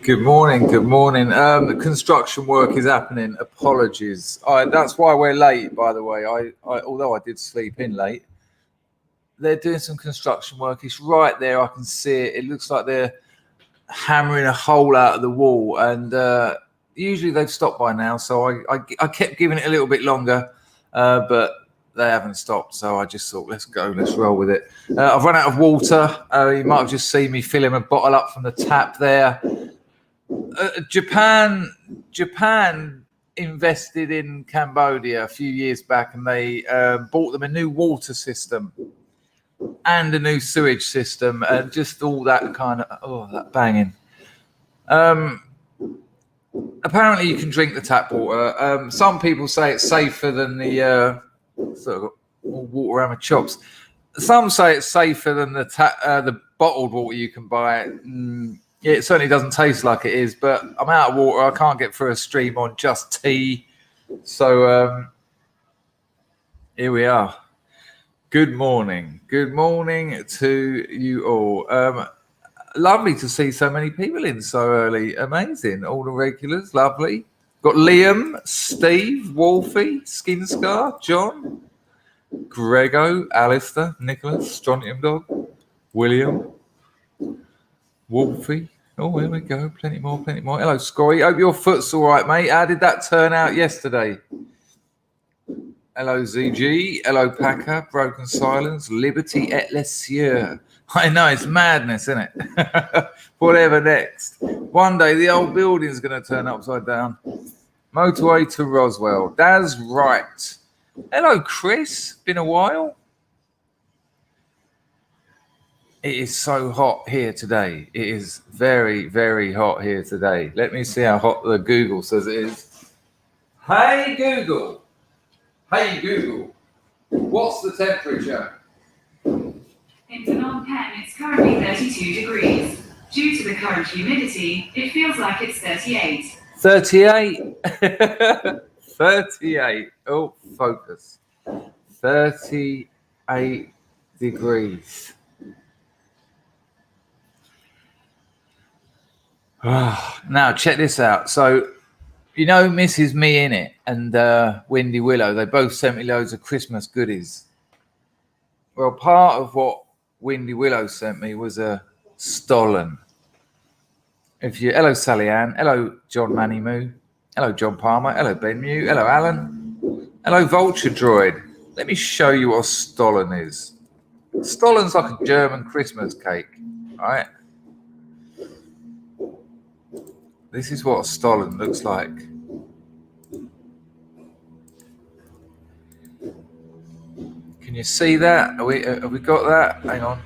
Good morning, good morning. The construction work is happening. Apologies. That's why we're late, by the way. Although I did sleep in late, they're doing some construction work. It's right there. I can see it. It looks like they're hammering a hole out of the wall. And usually they've stopped by now. So I kept giving it a little bit longer, but they haven't stopped. So I just thought, let's go, let's roll with it. I've run out of water. You might have just seen me filling a bottle up from the tap there. Japan invested in Cambodia a few years back, and they bought them a new water system and a new sewage system, and just all that kind of that banging. Apparently, you can drink the tap water. Some people say it's safer than the sort of water around my chops. Some say it's safer than the bottled water you can buy. It certainly doesn't taste like it is, but I'm out of water. I can't get through a stream on just tea. So here we are. Good morning. Good morning to you all. Lovely to see so many people in so early. Amazing. All the regulars. Lovely. Got Liam, Steve, Wolfie, Skinscar, John, Grego, Alistair, Nicholas, Strontium Dog, William, Wolfie. Oh, here we go. Plenty more, plenty more. Hello, Scory. Hope your foot's all right, mate. How did that turn out yesterday? Hello, ZG. Hello, Packer. Broken Silence. Liberty et les cieux. I know, it's madness, isn't it? Whatever next. One day, the old building's going to turn upside down. Motorway to Roswell. Daz Wright. Hello, Chris. Been a while. It is so hot here today. It is very, very hot here today. Let me see how hot the Google says it is. Hey, Google. Hey, Google. What's the temperature? In Phnom Penh, it's currently 32 degrees. Due to the current humidity, it feels like it's 38. 38? 38. Oh, focus. 38 degrees. Now, check this out. So, you know Mrs. Me In It and Windy Willow, they both sent me loads of Christmas goodies. Well, part of what Windy Willow sent me was a Stollen. Hello, Sally Ann. Hello, John Manny Moo. Hello, John Palmer. Hello, Ben Mew. Hello, Alan. Hello, Vulture Droid. Let me show you what a Stollen is. Stollen's like a German Christmas cake, right? This is what a Stollen looks like. Can you see that? Have we got that? Hang on.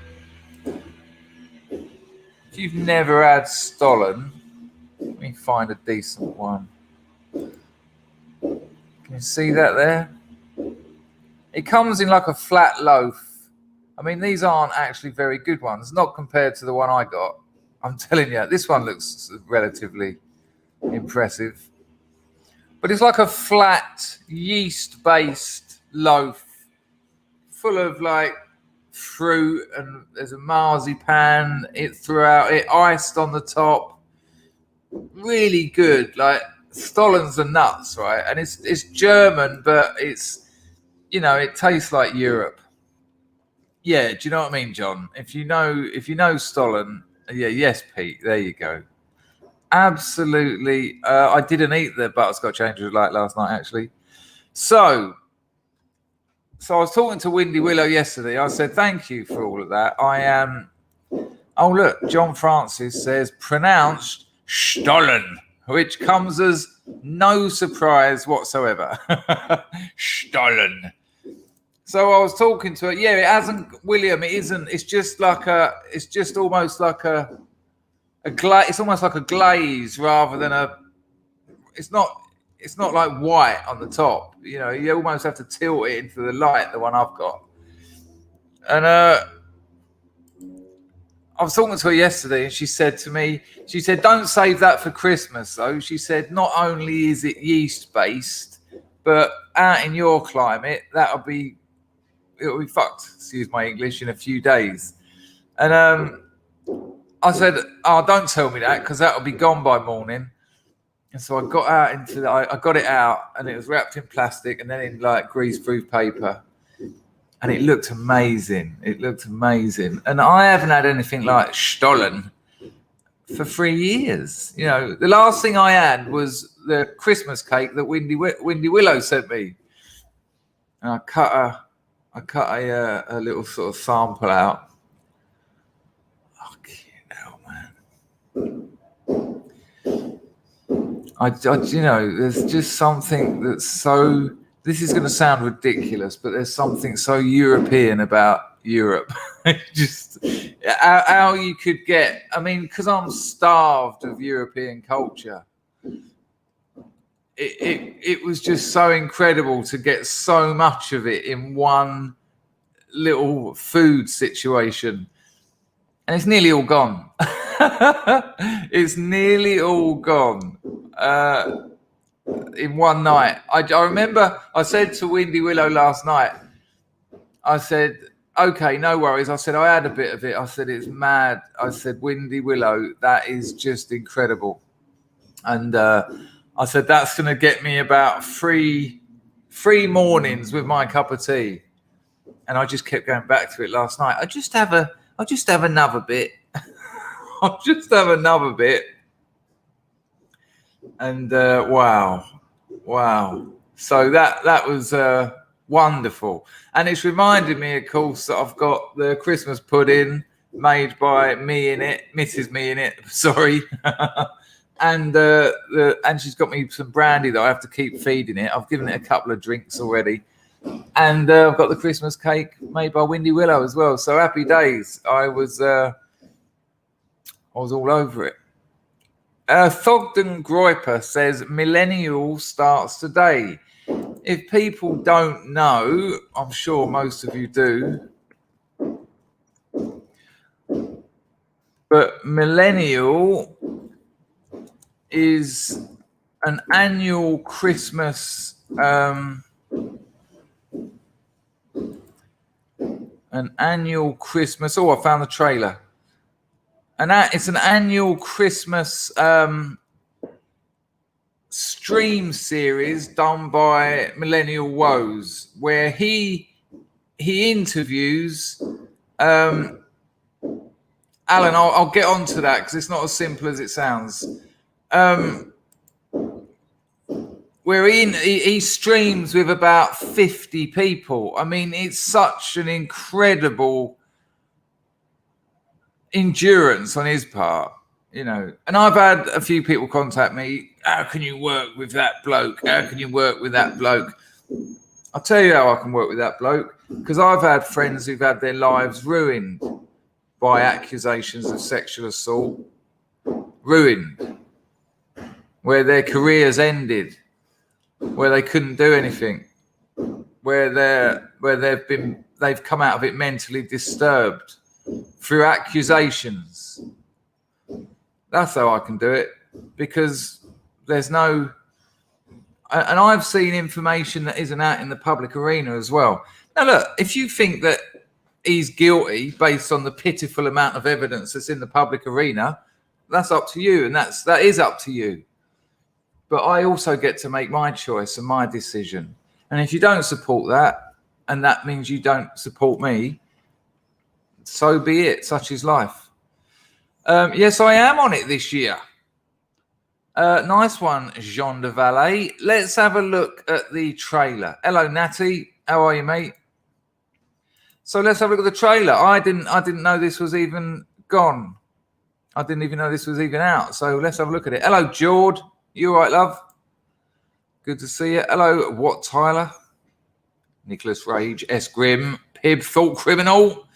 If you've never had Stollen, let me find a decent one. Can you see that there? It comes in like a flat loaf. I mean, these aren't actually very good ones, not compared to the one I got. I'm telling you, this one looks relatively impressive. But it's like a flat, yeast-based loaf full of like fruit, and there's a marzipan throughout it, iced on the top. Really good. Like, Stollens are nuts, right? And it's German, but it's, it tastes like Europe. Yeah, do you know what I mean, John? If you know Stollen, yeah, yes, Pete. There you go. Absolutely. I didn't eat the butterscotch angel light last night, actually. So I was talking to Windy Willow yesterday. I said, thank you for all of that. Oh, look, John Francis says pronounced Stollen, which comes as no surprise whatsoever. Stollen. So I was talking to her. Yeah, it hasn't, William. It isn't. It's just like it's just almost like a glaze. It's almost like a glaze rather than it's not like white on the top. You know, you almost have to tilt it into the light, the one I've got. And I was talking to her yesterday, and she said to me, don't save that for Christmas, though. She said, not only is it yeast-based, but out in your climate, it'll be fucked, excuse my English, in a few days. And I said, oh, don't tell me that, because that'll be gone by morning. And so I got out I got it out, and it was wrapped in plastic and then in like grease-proof paper. And it looked amazing. And I haven't had anything like Stollen for 3 years. You know, the last thing I had was the Christmas cake that Windy Willow sent me. And I cut a little sort of sample out. Fucking hell, man. You know, there's just something that's so... This is going to sound ridiculous, but there's something so European about Europe. Just how you could get... I mean, because I'm starved of European culture. It was just so incredible to get so much of it in one little food situation. And it's nearly all gone. It's nearly all gone. In one night. I remember I said to Windy Willow last night, I said, okay, no worries. I said, I had a bit of it. I said, it's mad. I said, Windy Willow, that is just incredible. And I said, that's going to get me about three mornings with my cup of tea. And I just kept going back to it last night. I'll just have another bit. I'll just have another bit. And wow. So that was wonderful. And it's reminded me, of course, that I've got the Christmas pudding made by Mrs. Me in it. Sorry. And she's got me some brandy that I have to keep feeding it. I've given it a couple of drinks already. And I've got the Christmas cake made by Windy Willow as well. So happy days. I was all over it. Thogden Groiper says Millennial starts today. If people don't know, I'm sure most of you do, but Millennial is an annual Christmas oh, I found the trailer. And it's an annual Christmas stream series done by Millennial Woes, where he interviews Alan. I'll get onto that because it's not as simple as it sounds. Where he streams with about 50 people. I mean, it's such an incredible endurance on his part, you know. And I've had a few people contact me, how can you work with that bloke? I'll tell you how I can work with that bloke, because I've had friends who've had their lives ruined by accusations of sexual assault, ruined, where their careers ended, where they couldn't do anything, where they've come out of it mentally disturbed through accusations. That's how I can do it, because there's no... And I've seen information that isn't out in the public arena as well. Now, look, if you think that he's guilty based on the pitiful amount of evidence that's in the public arena, that's up to you, and that is up to you. But I also get to make my choice and my decision. And if you don't support that, and that means you don't support me, so be it. Such is life. Yes, I am on it this year. Nice one, Jean de Valet. Let's have a look at the trailer. Hello, Natty. How are you, mate? So let's have a look at the trailer. I didn't know this was even gone. I didn't even know this was even out. So let's have a look at it. Hello, Jord. You all right, love? Good to see you. Hello, What Tyler? Nicholas Rage, S. Grimm, Pib, Thought Criminal.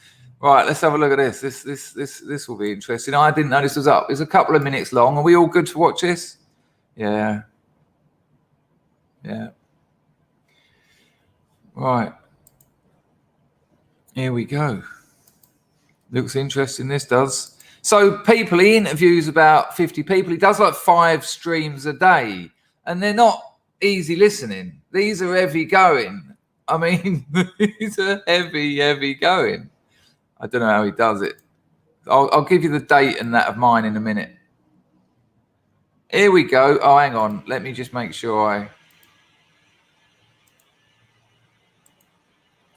Right, let's have a look at this. This will be interesting. I didn't know this was up. It's a couple of minutes long. Are we all good to watch this? Yeah. Yeah. Right. Here we go. Looks interesting, this does. So people, he interviews about 50 people. He does like 5 streams a day, and they're not easy listening. These are heavy going. I mean, these are heavy going. I don't know how he does it. I'll give you the date and that of mine in a minute. Here we go. Oh, hang on. Let me just make sure I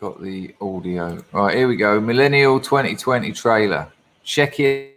got the audio. Right, here we go. Millennial 2020 trailer. Check it.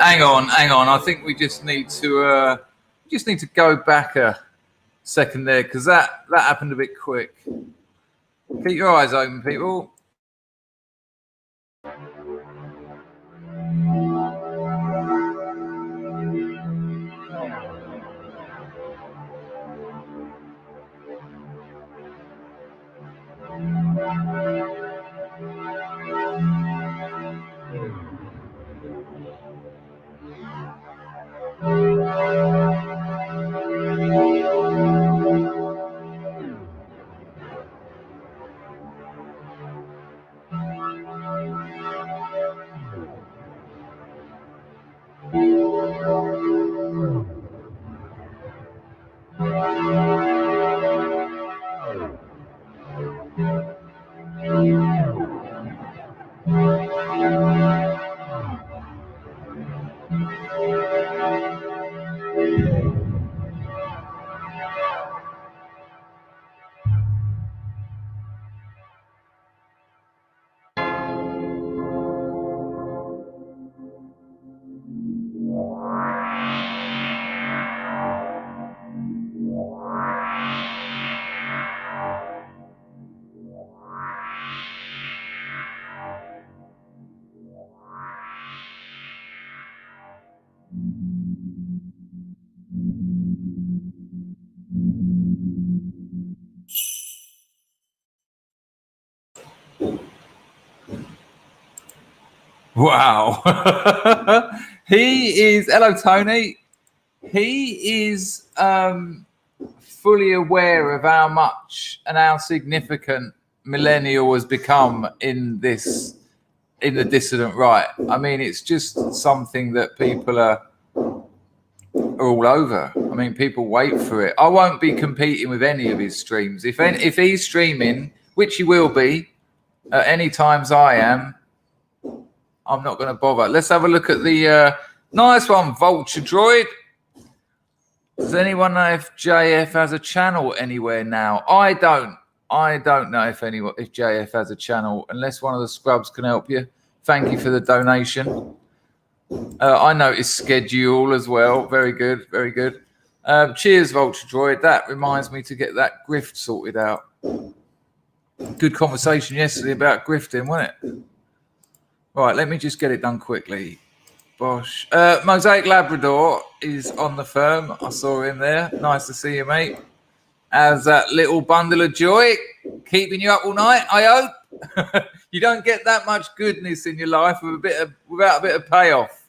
Hang on. I think we just need to go back a second there, because that happened a bit quick. Keep your eyes open, people. Wow. He is, hello Tony. He is fully aware of how much and how significant millennial has become in the dissident right. I mean, it's just something that people are all over. I mean, people wait for it. I won't be competing with any of his streams. If he's streaming, which he will be at any times I am, I'm not going to bother. Let's have a look at the nice one, Vulture Droid. Does anyone know if JF has a channel anywhere now? I don't know if JF has a channel, unless one of the scrubs can help you. Thank you for the donation. I noticed schedule as well. Very good, very good. Cheers, Vulture Droid. That reminds me to get that grift sorted out. Good conversation yesterday about grifting, wasn't it? Right, let me just get it done quickly. Bosh. Mosaic Labrador is on the firm. I saw him there. Nice to see you, mate. As that little bundle of joy keeping you up all night, I hope. You don't get that much goodness in your life without a bit of payoff.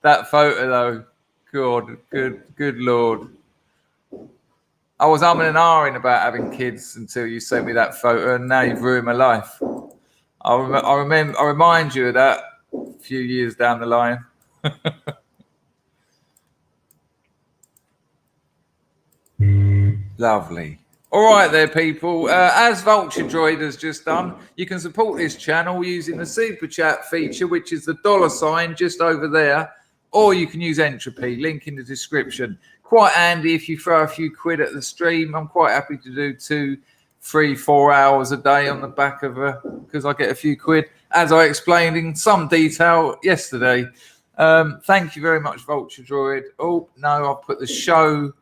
That photo, though, good Lord. I was umming and ahhing about having kids until you sent me that photo, and now you've ruined my life. I remind you of that a few years down the line. Lovely. All right there, people. As Vulture Droid has just done, you can support this channel using the Super Chat feature, which is the $ just over there, or you can use Entropy, link in the description. Quite handy if you throw a few quid at the stream. I'm quite happy to do 2, 3, 4 hours a day on the back of because I get a few quid, as I explained in some detail yesterday. Thank you very much, Vulture Droid. Oh no, I've put the show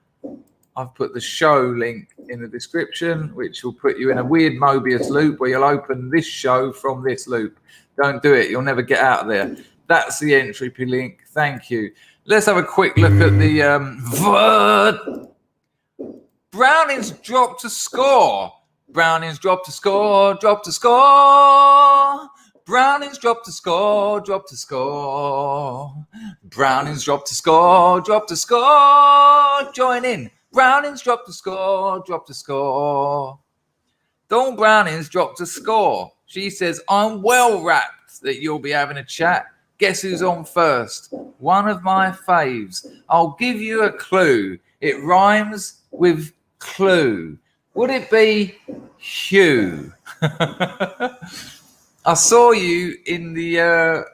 link in the description, which will put you in a weird Mobius loop where you'll open this show from this loop. Don't do it. You'll never get out of there. That's the Entropy link. Thank you. Let's have a quick look at the Brownings dropped to score. Brownings dropped to score, dropped to score. Brownings dropped to score, dropped to score. Brownings dropped to score, dropped to score. Join in. Brownings dropped to score, dropped to score. Dawn Brownings dropped to score. She says, I'm well wrapped that you'll be having a chat. Guess who's on first? One of my faves. I'll give you a clue. It rhymes with clue. Would it be Hugh? I saw you in the...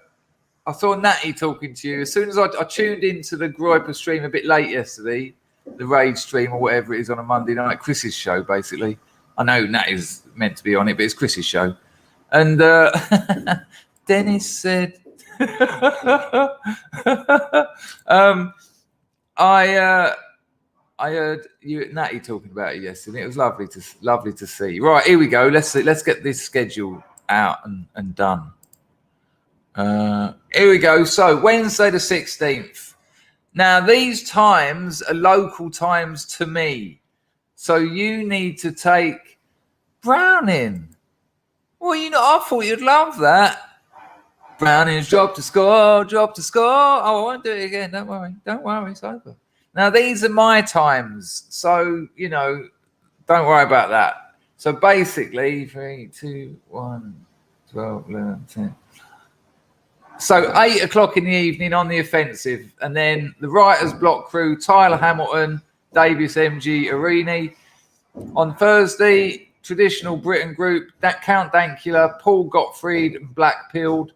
I saw Natty talking to you. As soon as I tuned into the Groiper stream a bit late yesterday, the Raid stream or whatever it is on a Monday night, Chris's show, basically. I know Natty's meant to be on it, but it's Chris's show. And Dennis said... I heard you at Natty talking about it yesterday. It was lovely to see. Right, here we go. Let's get this schedule out and done. Here we go. So Wednesday the 16th. Now these times are local times to me, so you need to take Browning. Well, I thought you'd love that. Browning's dropped to score, dropped to score. Oh, I won't do it again. Don't worry, it's over. Now, these are my times, so, don't worry about that. So, basically, 3, 2, 1, 12, 11, 10. So, 8 o'clock in the evening on the offensive, and then the writer's block crew, Tyler Hamilton, Davis MG Arini. On Thursday, traditional Britain group, Count Dankula, Paul Gottfried, and Black Pilled.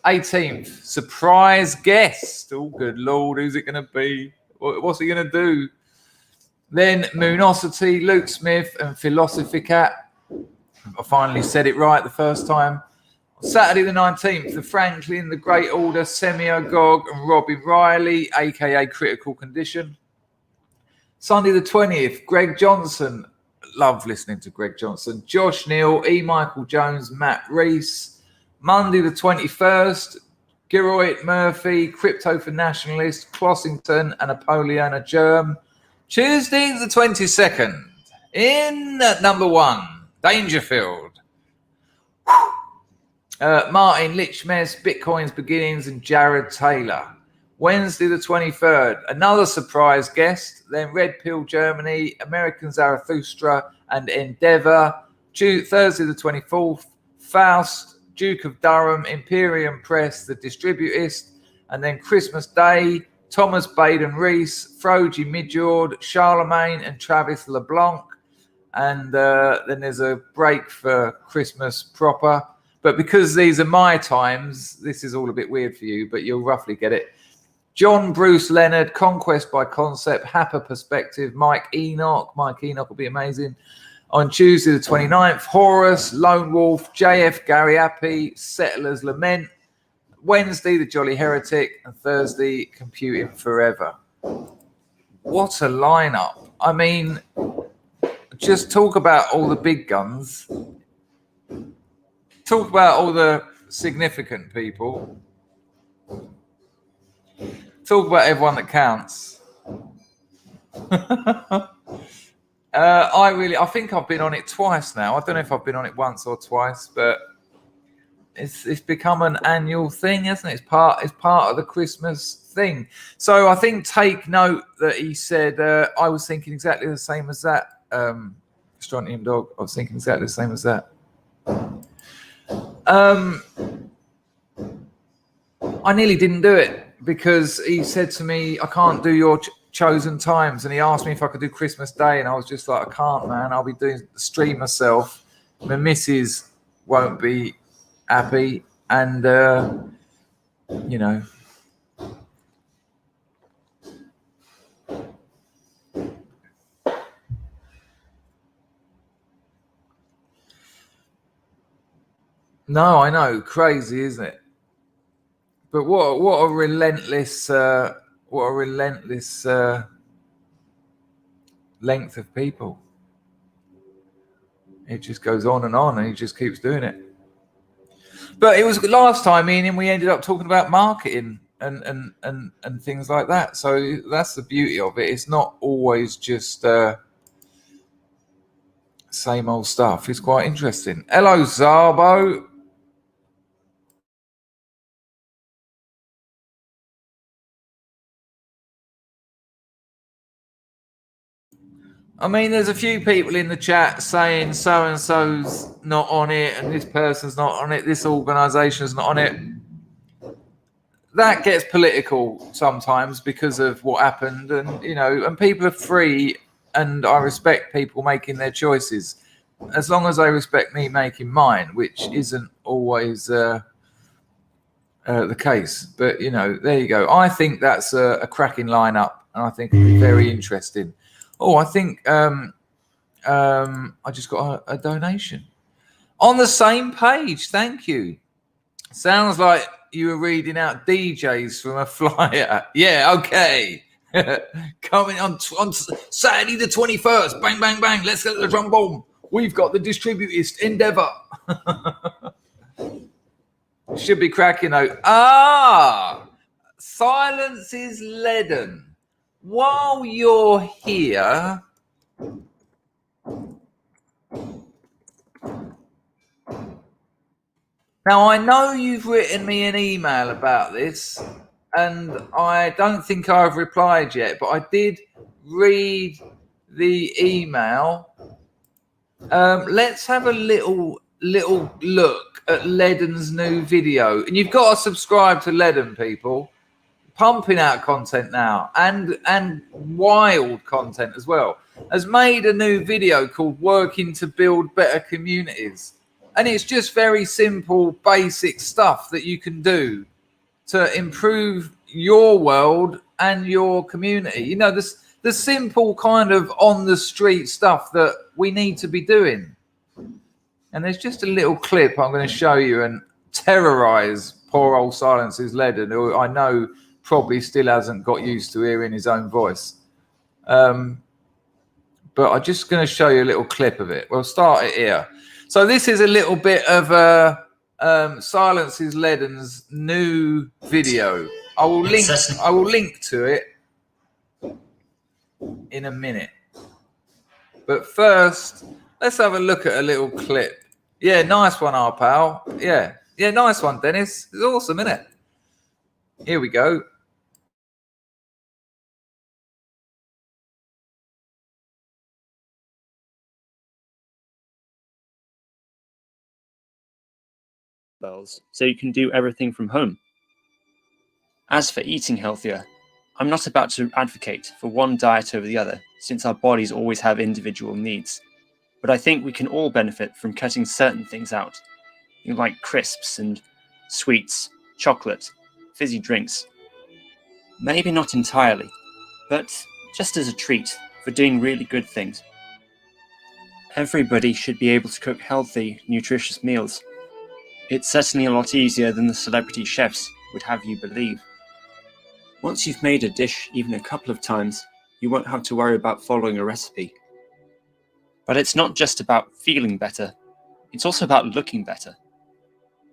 18th, surprise guest. Oh, good Lord, who's it going to be? What's he going to do? Then Moonosity, Luke Smith, and Philosophicat. I finally said it right the first time. Saturday the 19th, the Franklin, the Great Order, Semio Gog, and Robin Riley, a.k.a. Critical Condition. Sunday the 20th, Greg Johnson. Love listening to Greg Johnson. Josh Neal, E. Michael Jones, Matt Reese. Monday the 21st, Geroid Murphy, Crypto for Nationalist, Clossington, and Napoleon Germ. Tuesday the 22nd, in at number 1, Dangerfield. Martin Lichmes, Bitcoin's Beginnings, and Jared Taylor. Wednesday the 23rd, another surprise guest, then Red Pill Germany, American Zarathustra, and Endeavour. Thursday the 24th, Faust, Duke of Durham, Imperium Press, The Distributist, and then Christmas Day, Thomas Baden Rees, Froji Midjord, Charlemagne, and Travis LeBlanc. And then there's a break for Christmas proper. But because these are my times, this is all a bit weird for you, but you'll roughly get it. John Bruce Leonard, Conquest by Concept, Happer Perspective, Mike Enoch will be amazing. On Tuesday the 29th, Horus, Lone Wolf, JF Gary Appy, Settlers Lament, Wednesday, the Jolly Heretic, and Thursday, Computing Forever. What a lineup. I mean, just talk about all the big guns. Talk about all the significant people. Talk about everyone that counts. I think I've been on it twice now. I don't know if I've been on it once or twice, but it's become an annual thing, isn't it? It's part of the Christmas thing. So I think take note that he said, I was thinking exactly the same as that. Strontium Dog, I was thinking exactly the same as that. I nearly didn't do it because he said to me, I can't do your chosen times. And he asked me if I could do Christmas Day. And I was just like, I can't, man. I'll be doing the stream myself. My missus won't be happy. And, you know. No, I know. Crazy, isn't it? But what a relentless length of people. It just goes on and he just keeps doing it. But it was last time, Ian, and we ended up talking about marketing and things like that. So that's the beauty of it. It's not always just same old stuff. It's quite interesting. Hello, Zabo. I mean, there's a few people in the chat saying so-and-so's not on it and this person's not on it, this organisation's not on it. That gets political sometimes because of what happened, and, you know, and people are free, and I respect people making their choices as long as they respect me making mine, which isn't always the case. But, you know, there you go. I think that's a cracking lineup, and I think it'll be very interesting. Oh, I think I just got a donation on the same page. Thank you. Sounds like you were reading out DJs from a flyer. Yeah, okay. Coming on Saturday the 21st. Bang, bang, bang. Let's get the drum bomb. We've got the distributist Endeavour. Should be cracking though. Silence is leaden. While you're here, now I know you've written me an email about this, and I don't think I've replied yet, but I did read the email. Let's have a little look at Leaden's new video, and you've got to subscribe to Leaden, people. Pumping out content now, and wild content as well. Has made a new video called Working to Build Better Communities, and it's just very simple, basic stuff that you can do to improve your world and your community. You know, the simple kind of on the street stuff that we need to be doing. And there's just a little clip I'm going to show you and terrorize poor old Silence's Leaden, who I know probably still hasn't got used to hearing his own voice. But I'm just going to show you a little clip of it. We'll start it here. So this is a little bit of Silence's Leaden's new video. I will link to it in a minute. But first, let's have a look at a little clip. Yeah, nice one, our pal. Yeah, nice one, Dennis. It's awesome, isn't it? Here we go. So you can do everything from home. As for eating healthier, I'm not about to advocate for one diet over the other, since our bodies always have individual needs. But I think we can all benefit from cutting certain things out, like crisps and sweets, chocolate, fizzy drinks. Maybe not entirely, but just as a treat for doing really good things. Everybody should be able to cook healthy, nutritious meals. It's certainly a lot easier than the celebrity chefs would have you believe. Once you've made a dish even a couple of times, you won't have to worry about following a recipe. But it's not just about feeling better, it's also about looking better.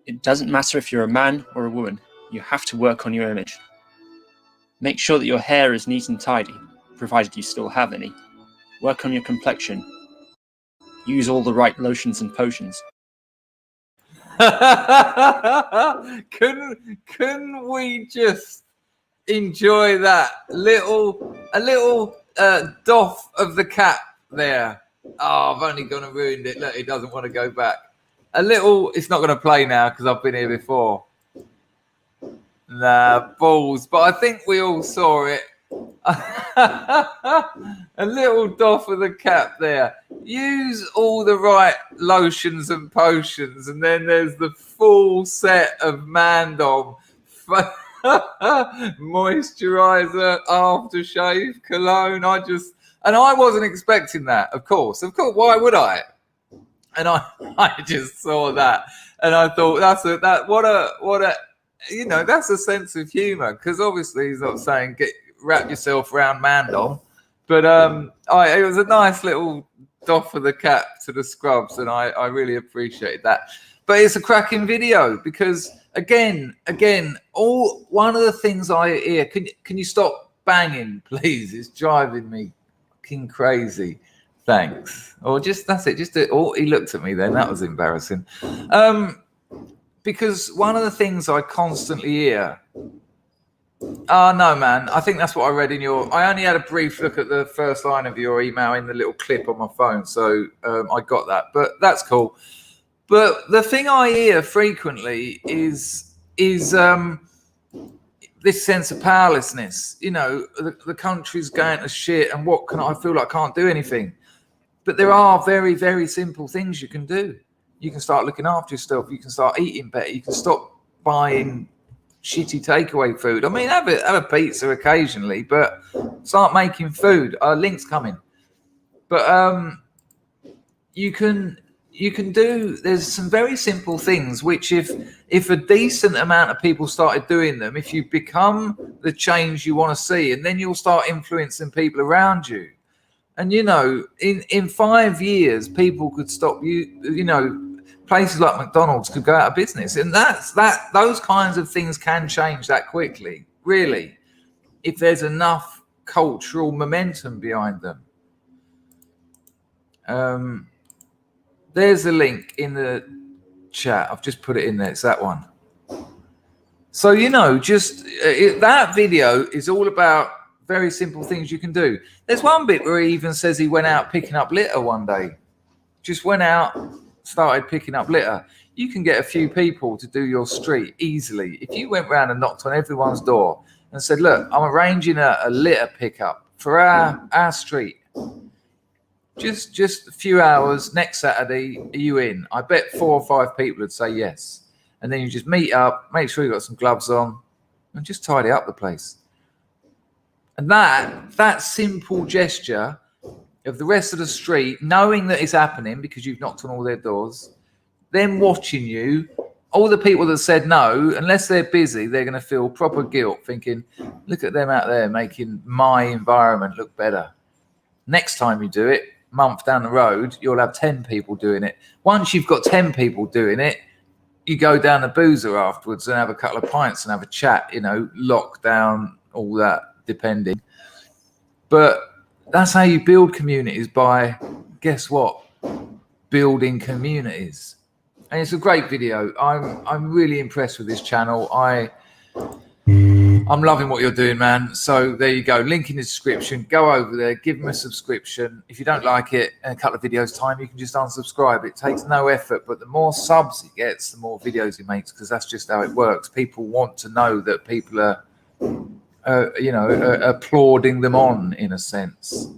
It doesn't matter if you're a man or a woman, you have to work on your image. Make sure that your hair is neat and tidy, provided you still have any. Work on your complexion. Use all the right lotions and potions. Couldn't we just enjoy that a little doff of the cap there? Oh, I've only gone and ruined it. Look, he doesn't want to go back. It's not going to play now because I've been here before. Nah, balls. But I think we all saw it. A little doff of the cap there. Use all the right lotions and potions, and then there's the full set of Mandom. Moisturizer, aftershave, cologne. I wasn't expecting that, of course. Why would I? And I just saw that, and I thought that's a sense of humor, because obviously he's not saying wrap yourself around Mandom, but it was a nice little doff of the cap to the scrubs, and I really appreciate that. But it's a cracking video because again, one of the things I hear, can you stop banging, please? It's driving me fucking crazy. Thanks. Or that's it. He looked at me then. That was embarrassing. Because one of the things I constantly hear. Oh, no, man. I think that's what I read in I only had a brief look at the first line of your email in the little clip on my phone. So I got that. But that's cool. But the thing I hear frequently is this sense of powerlessness. The country's going to shit, and I feel like I can't do anything. But there are very, very simple things you can do. You can start looking after yourself. You can start eating better. You can stop buying shitty takeaway food. I mean, have a pizza occasionally, but start making food. Link's coming. But you can do. There's some very simple things which, if a decent amount of people started doing them, if you become the change you want to see, and then you'll start influencing people around you. And, in 5 years, people could stop places like McDonald's could go out of business. And those kinds of things can change that quickly, really, if there's enough cultural momentum behind them. There's a link in the chat. I've just put it in there. It's that one. So, that video is all about very simple things you can do. There's one bit where he even says he went out picking up litter one day. Just went out, started picking up litter. You can get a few people to do your street easily. If you went round and knocked on everyone's door and said, look, I'm arranging a litter pickup for our street. Just a few hours, next Saturday, are you in? I bet 4 or 5 people would say yes. And then you just meet up, make sure you've got some gloves on, and just tidy up the place. And that simple gesture of the rest of the street knowing that it's happening because you've knocked on all their doors, them watching you, all the people that said no, unless they're busy, they're going to feel proper guilt, thinking, look at them out there making my environment look better. Next time you do it, month down the road, you'll have 10 people doing it. Once you've got 10 people doing it, you go down the boozer afterwards and have a couple of pints and have a chat, lockdown, all that. Depending, but that's how you build communities, by guess what, building communities. And it's a great video. I'm really impressed with this channel. I'm loving what you're doing, man. So there you go, link in the description. Go over there, give him a subscription. If you don't like it in a couple of videos time, you can just unsubscribe. It takes no effort, but the more subs he gets, the more videos he makes, because that's just how it works. People want to know that people are applauding them on, in a sense.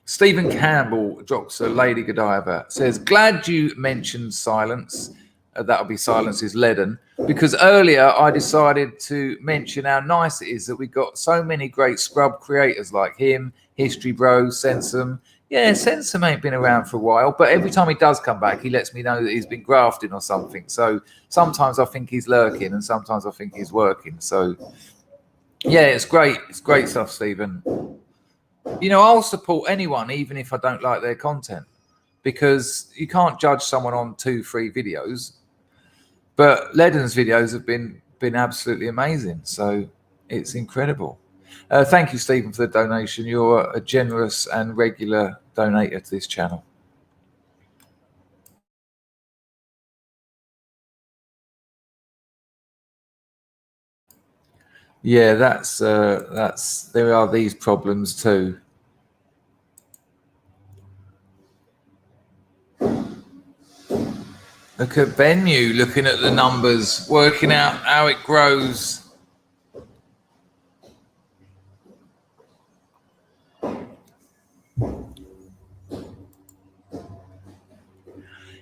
Stephen Campbell drops a Lady Godiva, says, glad you mentioned silence. That'll be Silence is Leaden, because earlier I decided to mention how nice it is that we got so many great scrub creators like him, History Bros, Sensum, Yeah, Sensum ain't been around for a while, but every time he does come back, he lets me know that he's been grafting or something. So sometimes I think he's lurking and sometimes I think he's working. So yeah, it's great. It's great stuff, Stephen. You know, I'll support anyone, even if I don't like their content, because you can't judge someone on 2-3 videos. But Ledden's videos have been absolutely amazing. So it's incredible. Thank you, Stephen, for the donation. You're a generous and regular donator to this channel. Yeah, that's there are these problems too. Look at Bennu looking at the numbers, working out how it grows.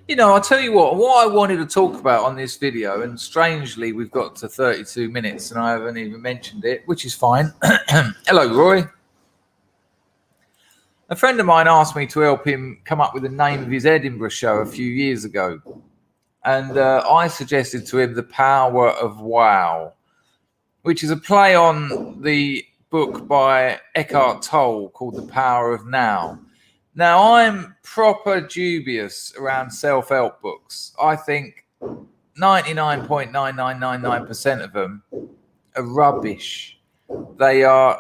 You know, I'll tell you what I wanted to talk about on this video, and strangely, we've got to 32 minutes and I haven't even mentioned it, which is fine. Hello, Roy. A friend of mine asked me to help him come up with the name of his Edinburgh show a few years ago. And I suggested to him The Power of Wow, which is a play on the book by Eckhart Tolle called The Power of Now. Now, I'm proper dubious around self-help books. I think 99.9999% of them are rubbish. They are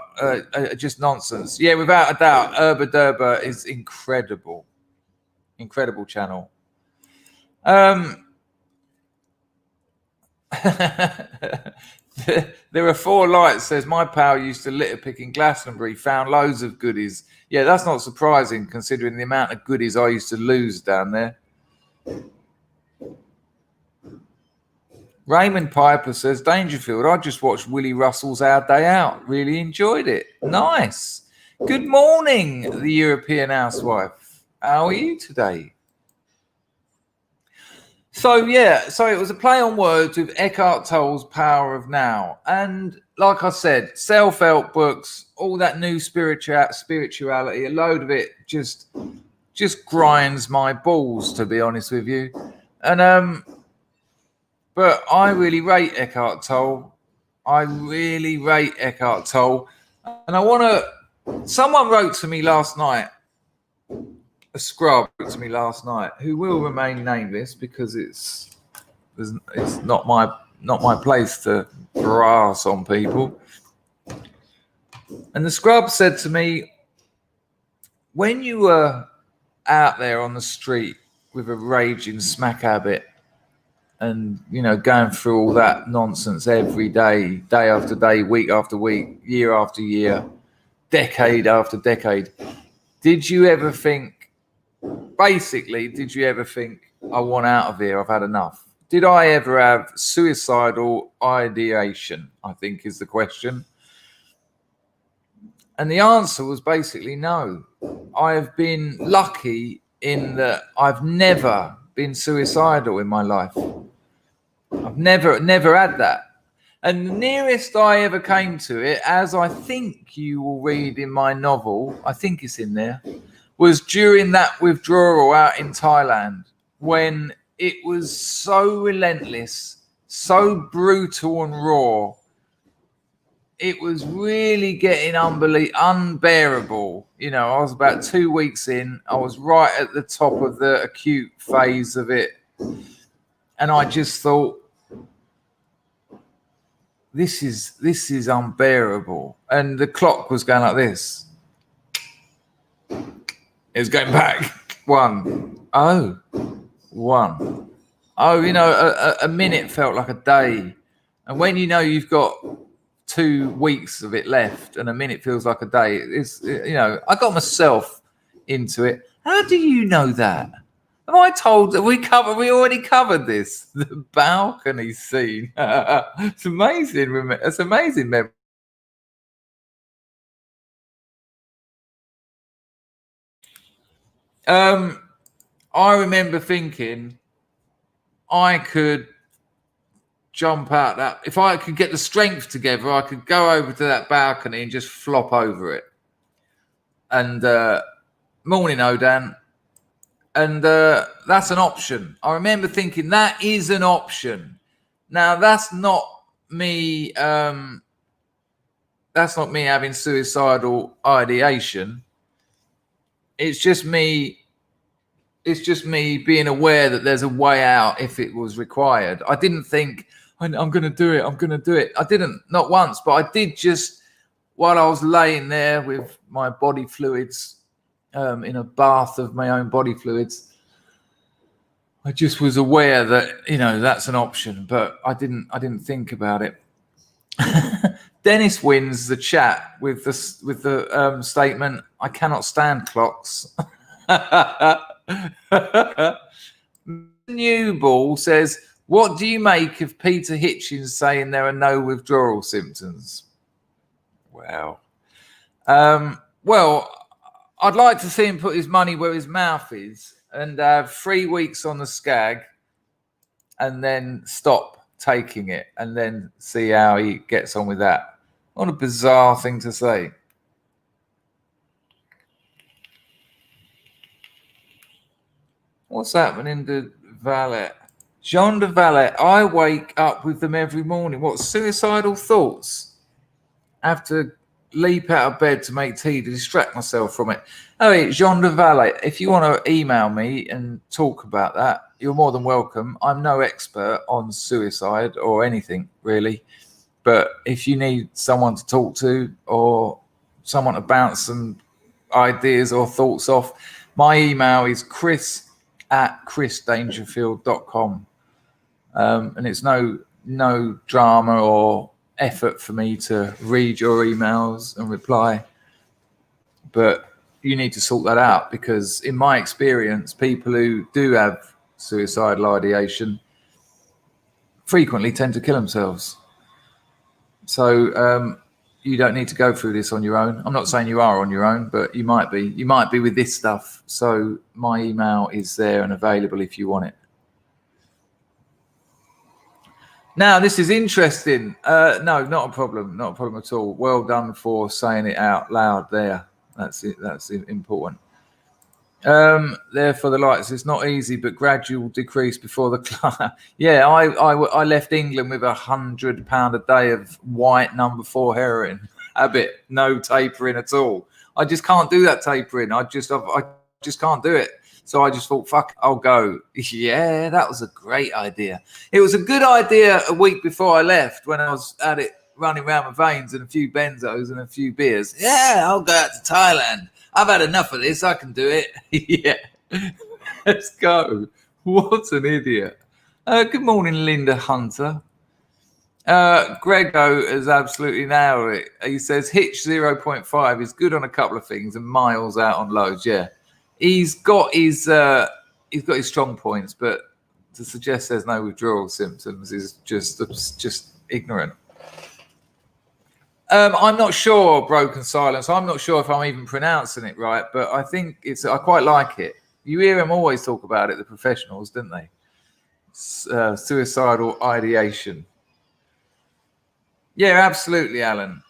just nonsense. Yeah, without a doubt, Urba Derba is incredible. Incredible channel. There are 4 lights. Says my pal used to litter pick in Glastonbury, found loads of goodies. Yeah, that's not surprising considering the amount of goodies I used to lose down there. Raymond Piper says Dangerfield, I just watched Willie Russell's Our Day Out. Really enjoyed it. Nice. Good morning, the European housewife. How are you today? So it was a play on words with Eckhart Tolle's Power of Now. And like I said, self-help books, all that new spirituality, a load of it just grinds my balls, to be honest with you. And but I really rate Eckhart Tolle. And I want to, someone wrote to me last night, a scrub wrote to me last night, who will remain nameless because it's not my place to brass on people. And the scrub said to me, when you were out there on the street with a raging smack habit and, you know, going through all that nonsense every day, day after day, week after week, year after year, decade after decade, did you ever think, I want out of here, I've had enough? Did I ever have suicidal ideation, I think is the question. And the answer was basically no. I've been lucky in that I've never been suicidal in my life. I've never had that. And the nearest I ever came to it, as I think you will read in my novel, I think it's in there, was during that withdrawal out in Thailand, when it was so relentless, so brutal and raw. It was really getting unbearable. You know, I was about 2 weeks in. I was right at the top of the acute phase of it. And I just thought, this is unbearable. And the clock was going like this. It was going back. 1, 0, 1. Oh, you know, a minute felt like a day. And when you know you've got 2 weeks of it left and a minute feels like a day, it's, you know, I got myself into it. How do you know that? Am I told that we already covered this? The balcony scene. It's amazing. It's amazing memory. I remember thinking I could jump out that, if I could get the strength together, I could go over to that balcony and just flop over it. And Morning, Odan. And that's an option. I remember thinking that is an option. Now, that's not me. That's not me having suicidal ideation. It's just me. It's just me being aware that there's a way out if it was required. I didn't think I'm going to do it. I'm going to do it. I didn't, not once, but I did just while I was laying there with my body fluids, in a bath of my own body fluids. I just was aware that, that's an option, but I didn't think about it. Dennis wins the chat with the statement, "I cannot stand clocks." New Ball says, "What do you make of Peter Hitchens saying there are no withdrawal symptoms?" Wow. Well, I'd like to see him put his money where his mouth is and have 3 weeks on the skag and then stop taking it and then see how he gets on with that. What a bizarre thing to say. What's happening to Valet? Jean de Valet, I wake up with them every morning. What, suicidal thoughts? I have to leap out of bed to make tea to distract myself from it. Oh, yeah, Jean de Valet, if you want to email me and talk about that, you're more than welcome. I'm no expert on suicide or anything, really. But if you need someone to talk to or someone to bounce some ideas or thoughts off, my email is chris@chrisdangerfield.com. And it's no drama or effort for me to read your emails and reply. But you need to sort that out, because in my experience, people who do have suicidal ideation frequently tend to kill themselves. So you don't need to go through this on your own. I'm not saying you are on your own, but you might be. You might be with this stuff. So my email is there and available if you want it. Now, this is interesting. No, not a problem. Not a problem at all. Well done for saying it out loud there. That's it. That's important. Therefore, the lights, it's not easy, but gradual decrease before the climb. Yeah, I left England with £100 a day of white number 4 heroin habit, no tapering at all. I just can't do that tapering. I just can't do it. So I just thought, fuck, I'll go. Yeah, that was a great idea. It was a good idea a week before I left, when I was at it running around my veins and a few benzos and a few beers. Yeah, I'll go out to Thailand. I've had enough of this. I can do it. Yeah, let's go. What an idiot. Good morning, Linda Hunter. Grego has absolutely nailed it. He says Hitch 0.5 is good on a couple of things and miles out on loads. Yeah, he's got his strong points, but to suggest there's no withdrawal symptoms is just ignorant. I'm not sure, Broken Silence. I'm not sure if I'm even pronouncing it right, but I think I quite like it. You hear them always talk about it, the professionals, didn't they? Suicidal ideation. Yeah, absolutely, Alan.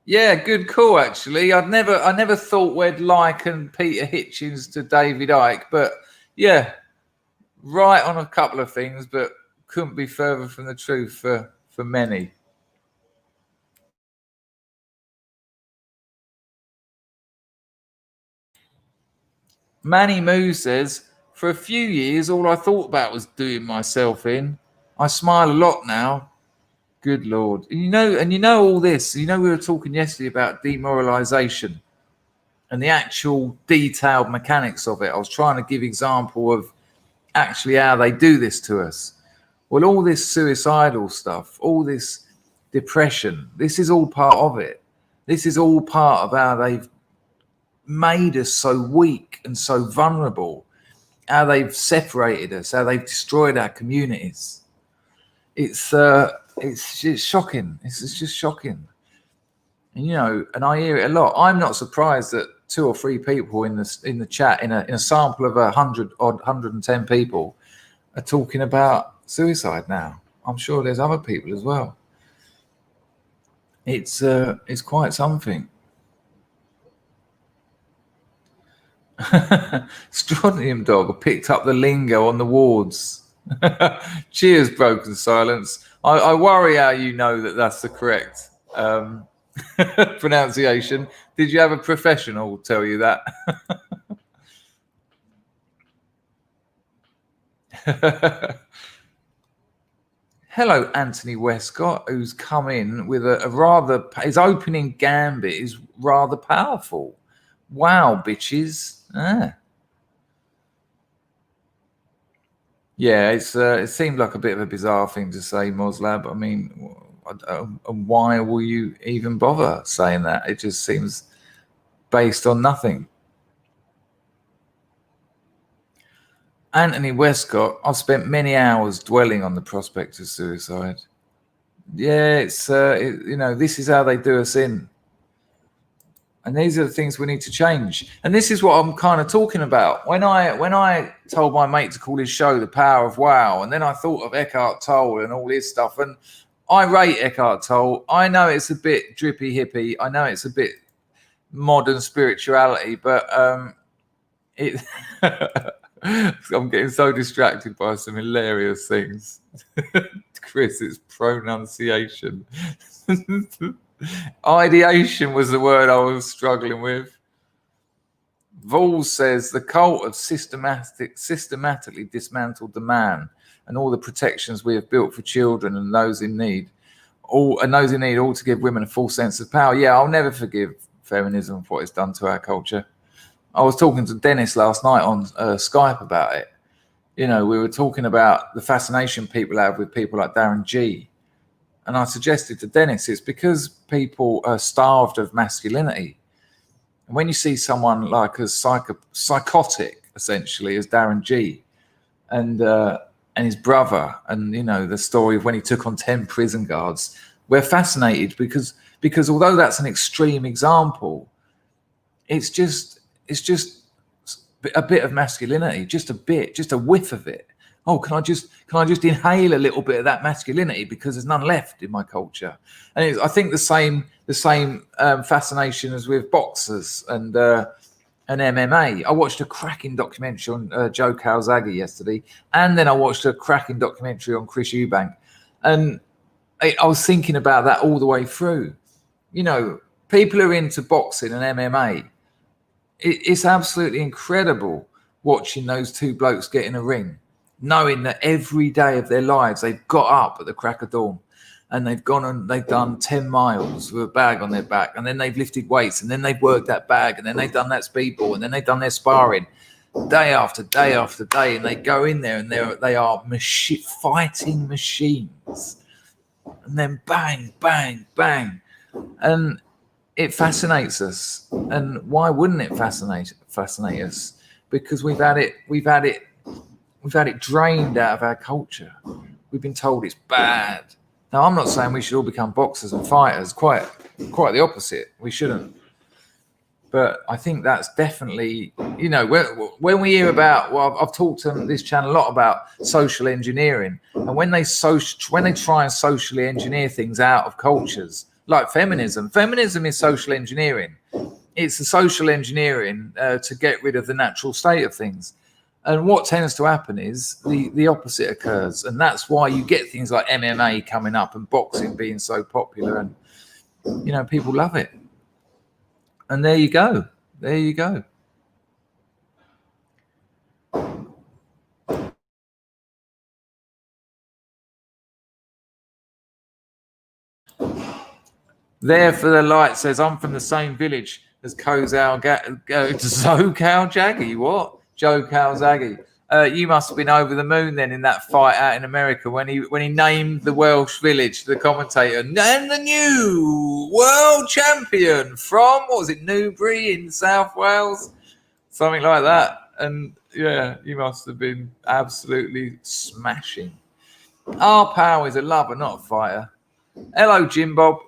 Yeah, good call, actually. I never thought we'd liken Peter Hitchens to David Icke, but yeah, right on a couple of things, but couldn't be further from the truth for many. Manny Moo says, for a few years, all I thought about was doing myself in. I smile a lot now. Good Lord. And you know all this. We were talking yesterday about demoralization and the actual detailed mechanics of it. I was trying to give example of actually how they do this to us. Well, all this suicidal stuff, all this depression, this is all part of it. This is all part of how they've made us so weak and so vulnerable, how they've separated us, how they've destroyed our communities. It's shocking. It's just shocking. And and I hear it a lot. I'm not surprised that 2 or 3 people in the chat, in a sample of 110 people, are talking about suicide now. I'm sure there's other people as well. It's quite something. Strontium Dog picked up the lingo on the wards. Cheers, Broken Silence. I worry how you know that that's the correct pronunciation. Did you have a professional tell you that? Hello, Anthony Westcott, who's come in with a rather... His opening gambit is rather powerful. Wow, bitches. Yeah, it seemed like a bit of a bizarre thing to say, Moslab. I mean, why will you even bother saying that? It just seems based on nothing. Anthony Westcott, I've spent many hours dwelling on the prospect of suicide. Yeah, it's this is how they do us in. And these are the things we need to change. And this is what I'm kind of talking about. When I told my mate to call his show The Power of Wow, and then I thought of Eckhart Tolle and all this stuff, and I rate Eckhart Tolle. I know it's a bit drippy hippie. I know it's a bit modern spirituality, but I'm getting so distracted by some hilarious things. Chris, it's pronunciation. Ideation was the word I was struggling with. Vols says the cult of systematically dismantled the man and all the protections we have built for children and those in need, all to give women a full sense of power. Yeah, I'll never forgive feminism for what it's done to our culture. I was talking to Dennis last night on Skype about it. We were talking about the fascination people have with people like Darren G. And I suggested to Dennis, it's because people are starved of masculinity. And when you see someone like as psychotic, essentially, as Darren G, and his brother, and the story of when he took on 10 prison guards, we're fascinated because although that's an extreme example, it's just a bit of masculinity, just a whiff of it. Oh, can I just inhale a little bit of that masculinity because there's none left in my culture? And I think the same fascination as with boxers and MMA. I watched a cracking documentary on Joe Calzaghe yesterday, and then I watched a cracking documentary on Chris Eubank, and I was thinking about that all the way through. People are into boxing and MMA. It's absolutely incredible watching those two blokes get in a ring, knowing that every day of their lives they've got up at the crack of dawn and they've gone and they've done 10 miles with a bag on their back, and then they've lifted weights, and then they've worked that bag, and then they've done that speedball, and then they've done their sparring day after day after day, and they go in there and they are fighting machines, and then bang, bang, bang. And it fascinates us. And why wouldn't it fascinate us? Because we've had it drained out of our culture. We've been told it's bad. Now, I'm not saying we should all become boxers and fighters. Quite the opposite. We shouldn't. But I think that's definitely, when we hear about, I've talked on this channel a lot about social engineering, and when they try and socially engineer things out of cultures, like feminism is social engineering. It's the social engineering to get rid of the natural state of things. And what tends to happen is the opposite occurs. And that's why you get things like MMA coming up and boxing being so popular. And, people love it. And there you go. There you go. There for the light says, I'm from the same village as Zoe Calzaghe. What? Joe Calzaghe. You must have been over the moon then in that fight out in America when he named the Welsh village to the commentator, and the new world champion from, what was it, Newbury in South Wales? Something like that. And yeah, you must have been absolutely smashing. Our power is a lover, not a fighter. Hello, Jim Bob.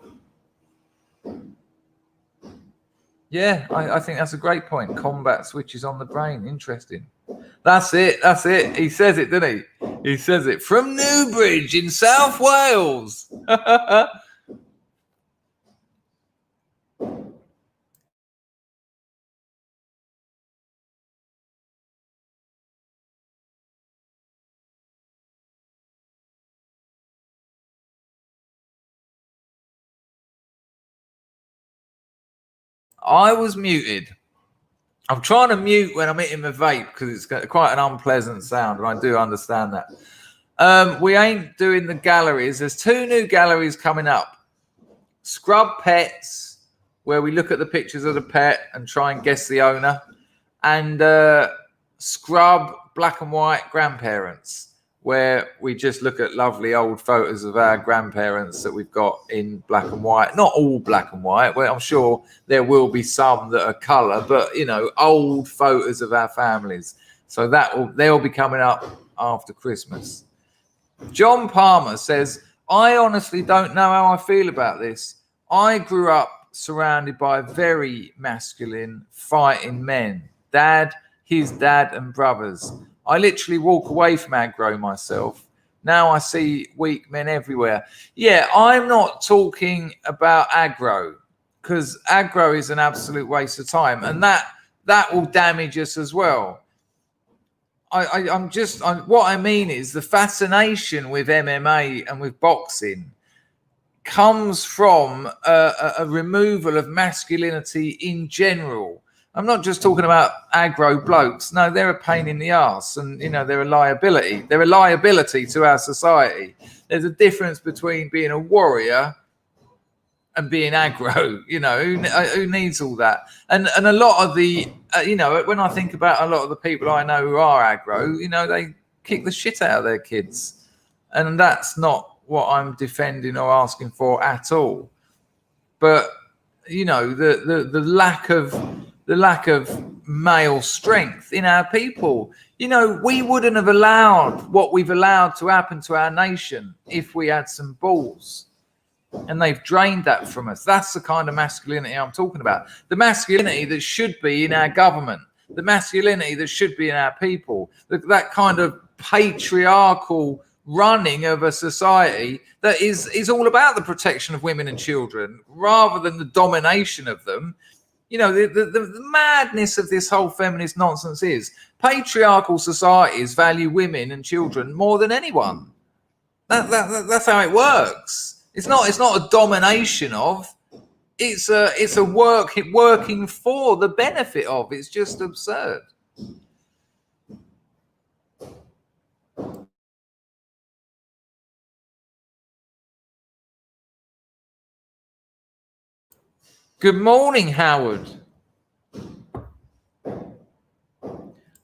Yeah, I think that's a great point. Combat switches on the brain. Interesting. That's it. He says it, doesn't he? He says it. From Newbridge in South Wales. I was muted. I'm trying to mute when I'm hitting my vape because it's got quite an unpleasant sound, and I do understand that. We ain't doing the galleries. There's 2 new galleries coming up. Scrub Pets, where we look at the pictures of the pet and try and guess the owner, and Scrub Black and White Grandparents, where we just look at lovely old photos of our grandparents that we've got in black and white. Not all black and white. Well, I'm sure there will be some that are colour, but, you know, old photos of our families. So they'll be coming up after Christmas. John Palmer says, I honestly don't know how I feel about this. I grew up surrounded by very masculine, fighting men. His dad and brothers. I literally walk away from aggro myself. Now I see weak men everywhere. Yeah, I'm not talking about aggro, because aggro is an absolute waste of time, and that will damage us as well. What I mean is the fascination with MMA and with boxing comes from a removal of masculinity in general. I'm not just talking about aggro blokes. No, they're a pain in the arse, and, you know, they're a liability. They're a liability to our society. There's a difference between being a warrior and being aggro. You know, who needs all that? And a lot of the, you know, when I think about a lot of the people I know who are aggro, you know, they kick the shit out of their kids, and that's not what I'm defending or asking for at all. But, you know, the lack of male strength in our people. You know, we wouldn't have allowed what we've allowed to happen to our nation if we had some balls. And they've drained that from us. That's the kind of masculinity I'm talking about. The masculinity that should be in our government. The masculinity that should be in our people. That kind of patriarchal running of a society that is all about the protection of women and children rather than the domination of them. You know, the madness of this whole feminist nonsense is patriarchal societies value women and children more than anyone. That's how it works. It's not a domination of. It's a working for the benefit of. It's just absurd. Good morning, Howard.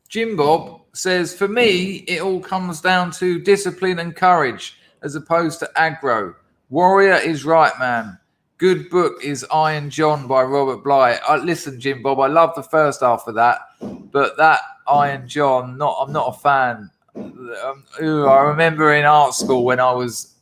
Jim Bob says, for me, it all comes down to discipline and courage as opposed to aggro. Warrior is right, man. Good book is Iron John by Robert Bly. Listen, Jim Bob, I love the first half of that, but that Iron John, I'm not a fan. I remember in art school when I was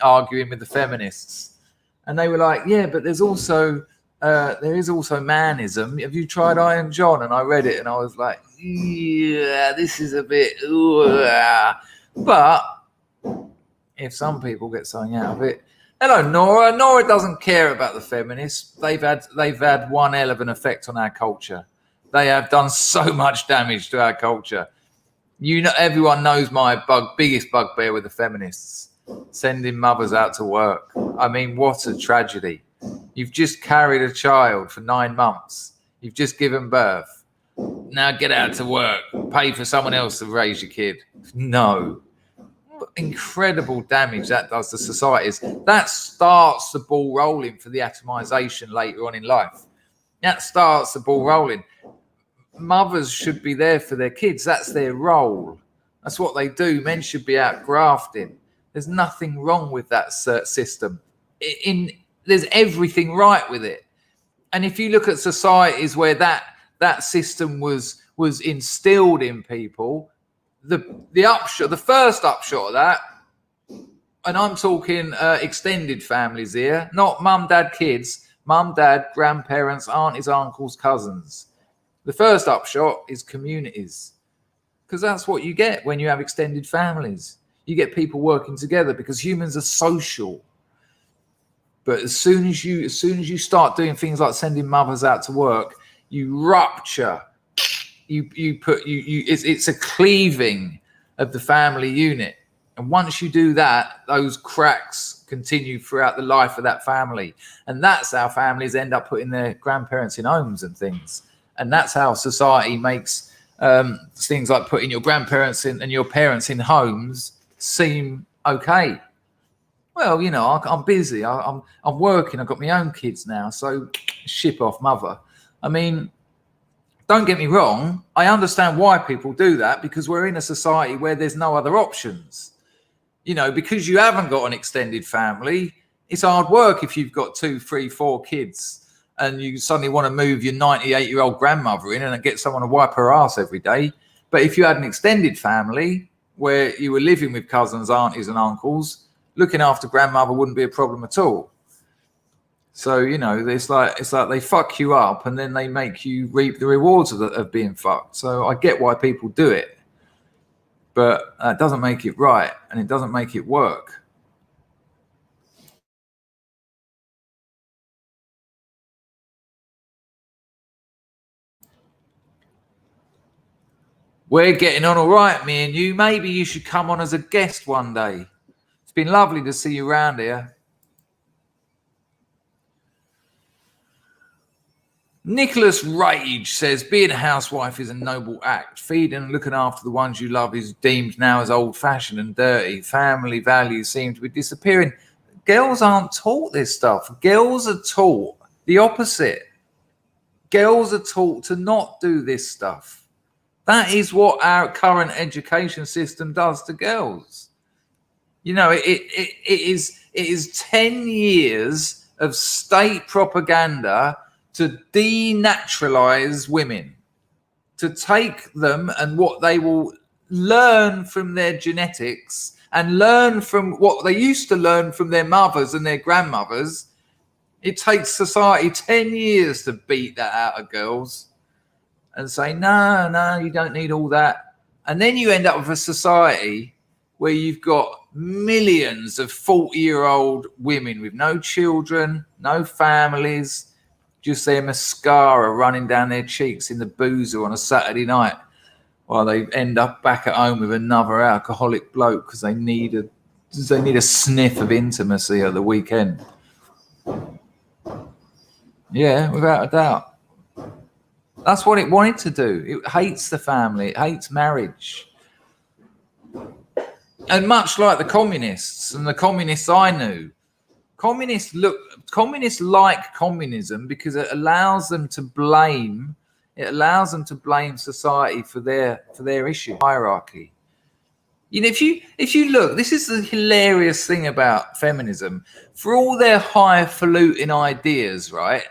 arguing with the feminists, and they were like, yeah, but there is also manism. Have you tried Iron John? And I read it and I was like, yeah, this is a bit, but if some people get something out of it. Hello, Nora. Nora doesn't care about the feminists. They've had one hell of an effect on our culture. They have done so much damage to our culture. You know, everyone knows my biggest bugbear with the feminists: sending mothers out to work. I mean, what a tragedy. You've just carried a child for 9 months. You've just given birth. Now get out to work. Pay for someone else to raise your kid. No. Incredible damage that does to societies. That starts the ball rolling for the atomization later on in life. That starts the ball rolling. Mothers should be there for their kids. That's their role. That's what they do. Men should be out grafting. There's nothing wrong with that system. There's everything right with it. And if you look at societies where that system was instilled in people, the first upshot of that, and I'm talking extended families here, not mum, dad, kids, mum, dad, grandparents, aunties, uncles, cousins. The first upshot is communities, because that's what you get when you have extended families. You get people working together because humans are social. But as soon as you start doing things like sending mothers out to work, you rupture. It's a cleaving of the family unit, and once you do that, those cracks continue throughout the life of that family. And that's how families end up putting their grandparents in homes and things. And that's how society makes things like putting your grandparents in and your parents in homes seem okay. Well, you know, I'm busy. I'm working. I've got my own kids now. So ship off, mother. I mean, don't get me wrong. I understand why people do that, because we're in a society where there's no other options. You know, because you haven't got an extended family, it's hard work if you've got 2, 3, 4 kids and you suddenly want to move your 98-year-old grandmother in and get someone to wipe her ass every day. But if you had an extended family where you were living with cousins, aunties and uncles, looking after grandmother wouldn't be a problem at all. So, you know, it's like they fuck you up and then they make you reap the rewards of being fucked. So I get why people do it, but it doesn't make it right and it doesn't make it work. We're getting on all right, me and you. Maybe you should come on as a guest one day. It's been lovely to see you around here. Nicholas Rage says, being a housewife is a noble act. Feeding and looking after the ones you love is deemed now as old-fashioned and dirty. Family values seem to be disappearing. Girls aren't taught this stuff. Girls are taught the opposite. Girls are taught to not do this stuff. That is what our current education system does to girls. You know, it is 10 years of state propaganda to denaturalize women, to take them and what they will learn from their genetics and learn from what they used to learn from their mothers and their grandmothers. It takes society 10 years to beat that out of girls and say, no, you don't need all that. And then you end up with a society where you've got millions of 40-year-old women with no children, no families, just their mascara running down their cheeks in the boozer on a Saturday night while they end up back at home with another alcoholic bloke because they need a sniff of intimacy at the weekend. Yeah, without a doubt. That's what it wanted to do. It hates the family. It hates marriage. And much like the communists and the communists I knew, communists like communism because it allows them to blame society for their issue, hierarchy. You know, if you look, this is the hilarious thing about feminism. For all their highfalutin ideas, right?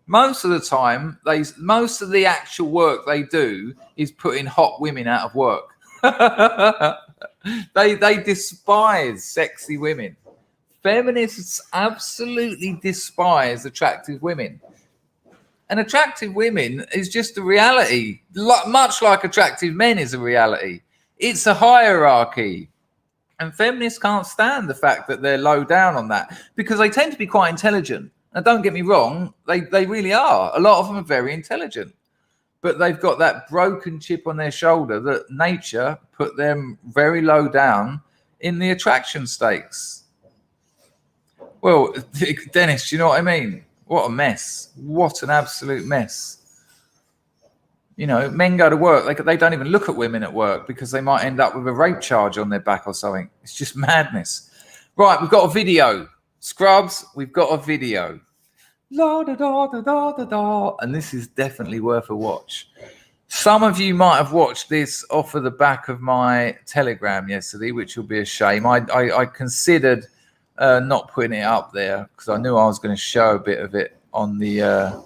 Most of the time, most of the actual work they do is putting hot women out of work. They despise sexy women. Feminists absolutely despise attractive women. And attractive women is just a reality, much like attractive men is a reality. It's a hierarchy. And feminists can't stand the fact that they're low down on that because they tend to be quite intelligent. Now, don't get me wrong, they really are. A lot of them are very intelligent. But they've got that broken chip on their shoulder that nature put them very low down in the attraction stakes. Well, Dennis, do you know what I mean? What a mess. What an absolute mess. You know, men go to work. They don't even look at women at work because they might end up with a rape charge on their back or something. It's just madness. Right, we've got a video. Scrubs, we've got a video. La da da da da da da. And this is definitely worth a watch. Some of you might have watched this off of the back of my Telegram yesterday, which will be a shame. I considered not putting it up there because I knew I was going to show a bit of it on the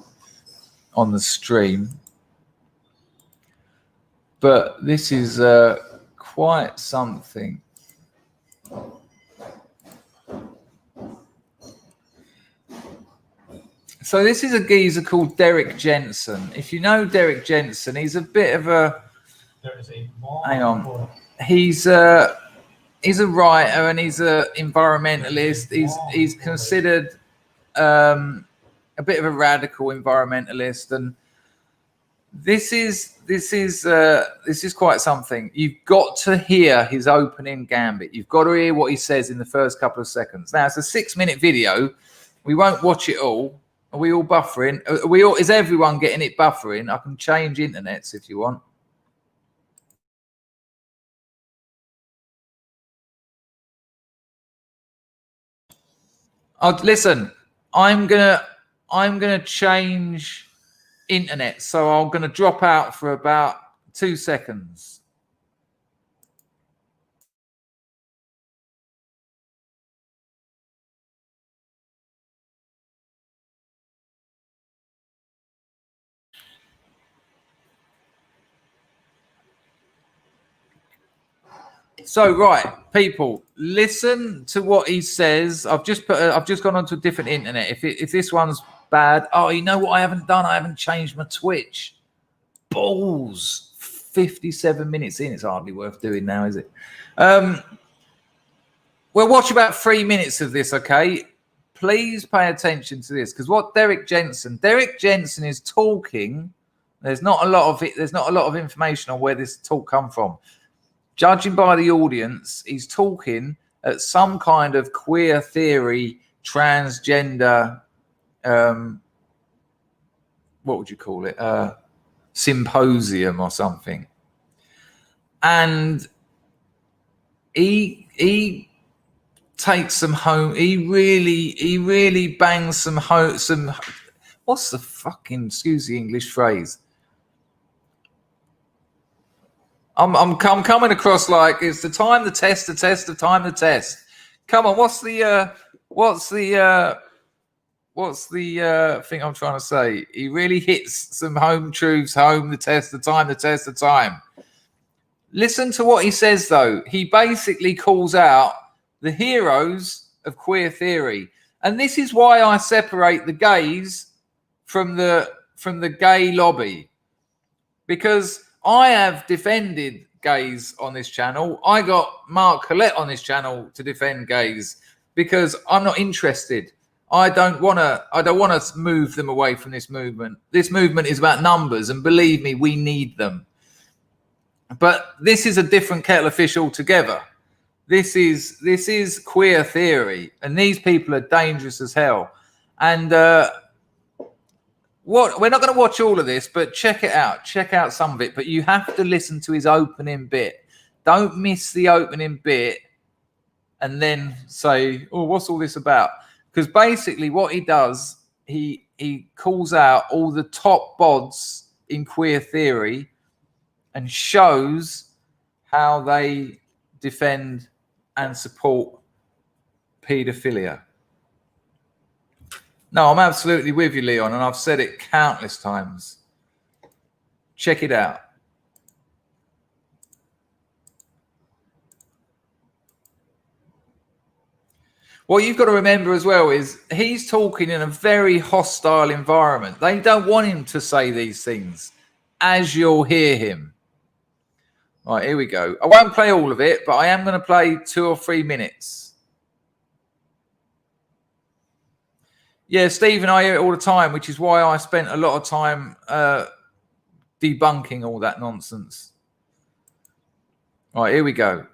stream. But this is quite something. So this is a geezer called Derek Jensen. If you know Derek Jensen, he's a bit of a. Hang on. He's a writer and he's an environmentalist. He's considered a bit of a radical environmentalist, and This is quite something. You've got to hear his opening gambit. You've got to hear what he says in the first couple of seconds. Now, it's a 6-minute video. We won't watch it all. Are we all buffering? Is everyone getting it buffering? I can change internets if you want. Oh, listen, I'm gonna change internet, so I'm gonna drop out for about 2 seconds. So, right, people, listen to what he says. I've just gone onto a different internet. If this one's bad, oh, you know what I haven't done? I haven't changed my Twitch. Balls. 57 minutes in. It's hardly worth doing now, is it? We'll watch about 3 minutes of this, okay? Please pay attention to this, because what Derek Jensen is talking. There's not a lot of it. There's not a lot of information on where this talk come from. Judging by the audience, he's talking at some kind of queer theory, transgender, what would you call it? Symposium or something. And he takes some home. He really bangs some what's the fucking, excuse the English phrase? I'm coming across like it's the time to test, the test of time to test. Come on, what's the thing I'm trying to say? He really hits some home truths home, the test of time, the test of time. Listen to what he says though. He basically calls out the heroes of queer theory. And this is why I separate the gays from the gay lobby. Because I have defended gays on this channel. I got Mark Collette on this channel to defend gays because I'm not interested. I don't want to move them away from this movement. This movement is about numbers, and believe me, we need them. But this is a different kettle of fish altogether. This is queer theory, and these people are dangerous as hell. And we're not going to watch all of this, but check it out. Check out some of it. But you have to listen to his opening bit. Don't miss the opening bit and then say, "Oh, what's all this about?" Because basically, what he does, he calls out all the top bods in queer theory and shows how they defend and support paedophilia. No, I'm absolutely with you, Leon, and I've said it countless times. Check it out. What you've got to remember as well is he's talking in a very hostile environment. They don't want him to say these things, as you'll hear him. All right, here we go. I won't play all of it, but I am going to play 2 or 3 minutes. Yeah, Stephen, I hear it all the time, which is why I spent a lot of time debunking all that nonsense. All right, here we go.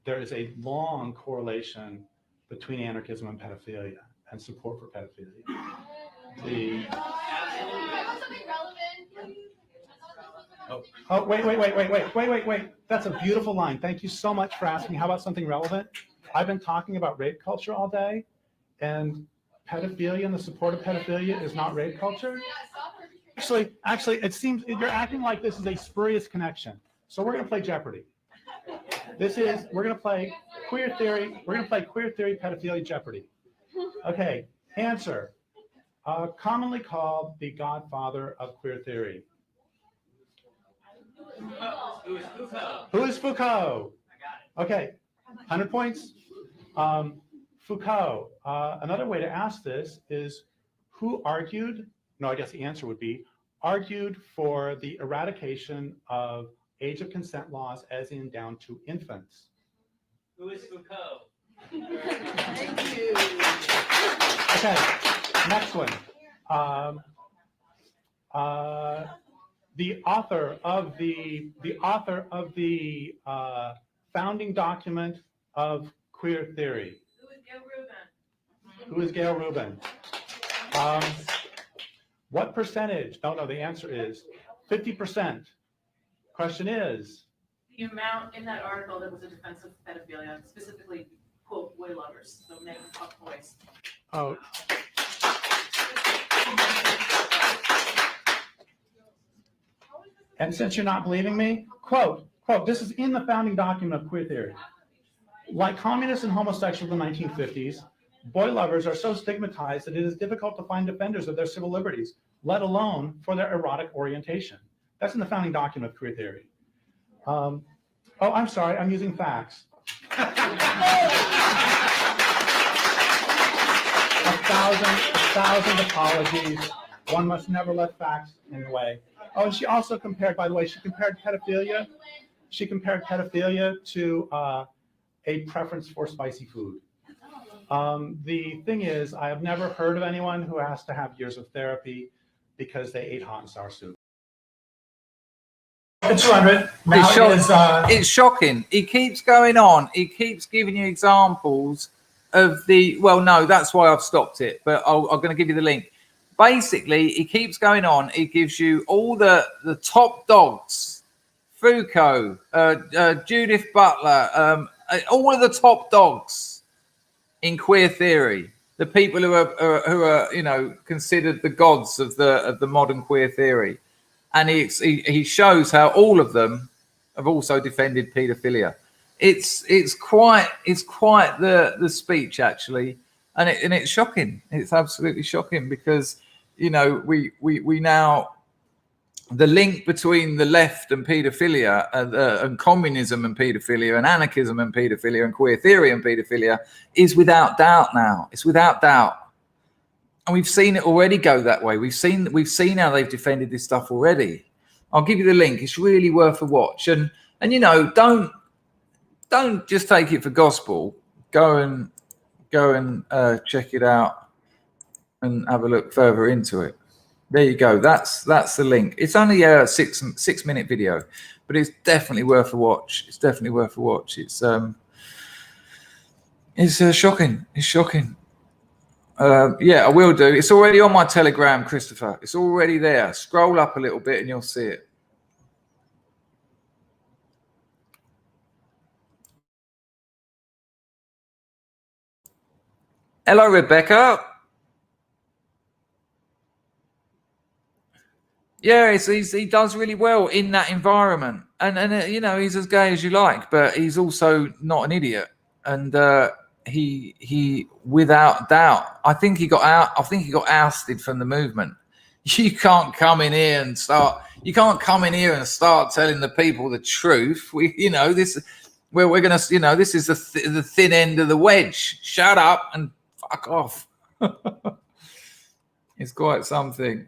There is a long correlation between anarchism and pedophilia and support for pedophilia. Wait. That's a beautiful line. Thank you so much for asking. How about something relevant? I've been talking about rape culture all day, and pedophilia and the support of pedophilia is not rape culture. Actually, it seems you're acting like this is a spurious connection. So we're going to play Jeopardy. We're going to play queer theory. We're going to play queer theory, pedophilia, Jeopardy. Okay, answer. Commonly called the godfather of queer theory. Who is Foucault? Okay, 100 points. Foucault. Another way to ask this is who argued, no, I guess the answer would be, argued for the eradication of age of consent laws as in down to infants. Who is Foucault? Thank you. Okay, next one. The author of the founding document of queer theory. Who is Gail Rubin? What percentage? Don't know. The answer is 50%. Question is, The amount in that article that was a defense of pedophilia, specifically, quote, boy lovers, so men who fuck boys. oh, and since you're not believing me, quote, this is in the founding document of queer theory. Like communists and homosexuals in the 1950s, boy lovers are so stigmatized that it is difficult to find defenders of their civil liberties, let alone for their erotic orientation. That's in the founding document of queer theory. Oh, I'm sorry, I'm using facts. A thousand apologies. One must never let facts in the way. Oh, and she also compared, by the way, she compared pedophilia to a preference for spicy food. The thing is, I have never heard of anyone who has to have years of therapy because they ate hot and sour soup. 200. It's shocking. He keeps going on. He keeps giving you examples of the. Well, no, that's why I've stopped it. But I'm going to give you the link. Basically, he keeps going on. He gives you all the top dogs, Foucault, Judith Butler, all of the top dogs in queer theory. The people who are considered the gods of the modern queer theory. And he shows how all of them have also defended paedophilia. It's quite the speech actually, and it's shocking. It's absolutely shocking because we now the link between the left and paedophilia and communism and paedophilia and anarchism and paedophilia and queer theory and paedophilia is without doubt now. It's without doubt. And we've seen it already go that way. We've seen how they've defended this stuff already. I'll give you the link. It's really worth a watch. And don't just take it for gospel. Go and check it out and have a look further into it. There you go. That's the link. It's only a 6-minute video, but it's definitely worth a watch. It's definitely worth a watch. It's shocking. It's shocking. Yeah, I will do. It's already on my Telegram, Christopher. It's already there. Scroll up a little bit and you'll see it. Hello, Rebecca. Yeah, he does really well in that environment. And he's as gay as you like, but he's also not an idiot. And he without doubt, I think he got ousted from the movement. You can't come in here and start telling the people the truth. We're gonna this is the thin end of the wedge. Shut up and fuck off. It's quite something.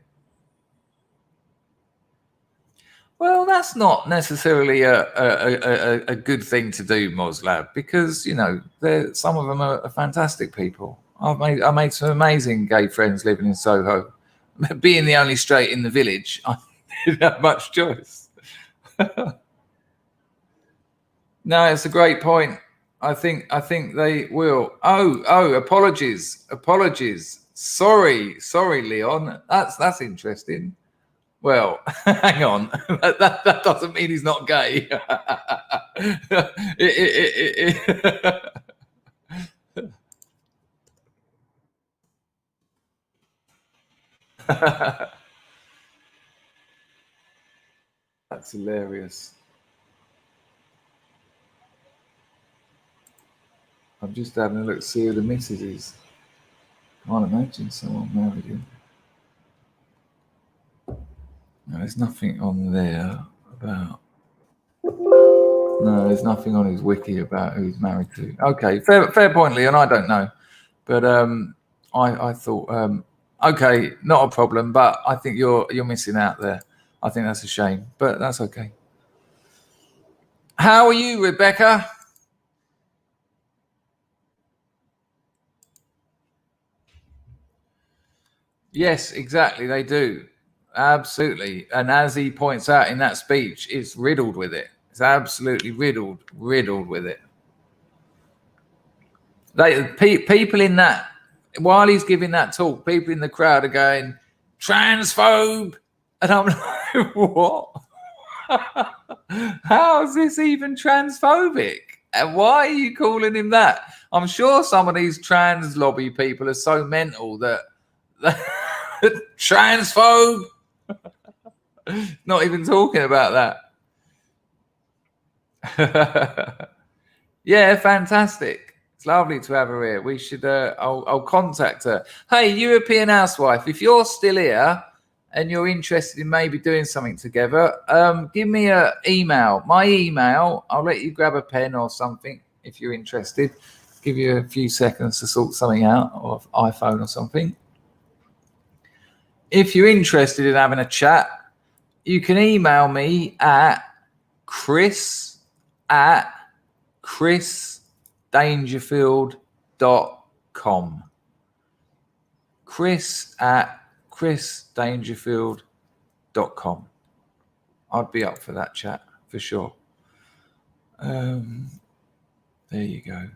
Well, that's not necessarily a good thing to do, Moslab, because some of them are fantastic people. I made some amazing gay friends living in Soho. Being the only straight in the village, I didn't have much choice. No, it's a great point. I think they will. Oh, apologies. Sorry, Leon. That's interesting. Well, hang on. That doesn't mean he's not gay. That's hilarious. I'm just having a look to see who the missus is. Can't imagine someone married him. No, there's nothing on there about. No, there's nothing on his wiki about who he's married to. Okay, fair point, Leon. I don't know, but I thought, okay, not a problem. But I think you're missing out there. I think that's a shame, but that's okay. How are you, Rebecca? Yes, exactly. They do. Absolutely. And as he points out in that speech, it's riddled with it. It's absolutely riddled with it. People in that, while he's giving that talk, people in the crowd are going, transphobe. And I'm like, what? How is this even transphobic? And why are you calling him that? I'm sure some of these trans lobby people are so mental that transphobe. Not even talking about that. Yeah, fantastic. It's lovely to have her here. We should. I'll contact her. Hey, European housewife, if you're still here and you're interested in maybe doing something together, give me an email. My email. I'll let you grab a pen or something if you're interested. Give you a few seconds to sort something out, or iPhone or something. If you're interested in having a chat, you can email me at chris@chrisdangerfield.com. chris@chrisdangerfield.com. I'd be up for that chat for sure. There you go.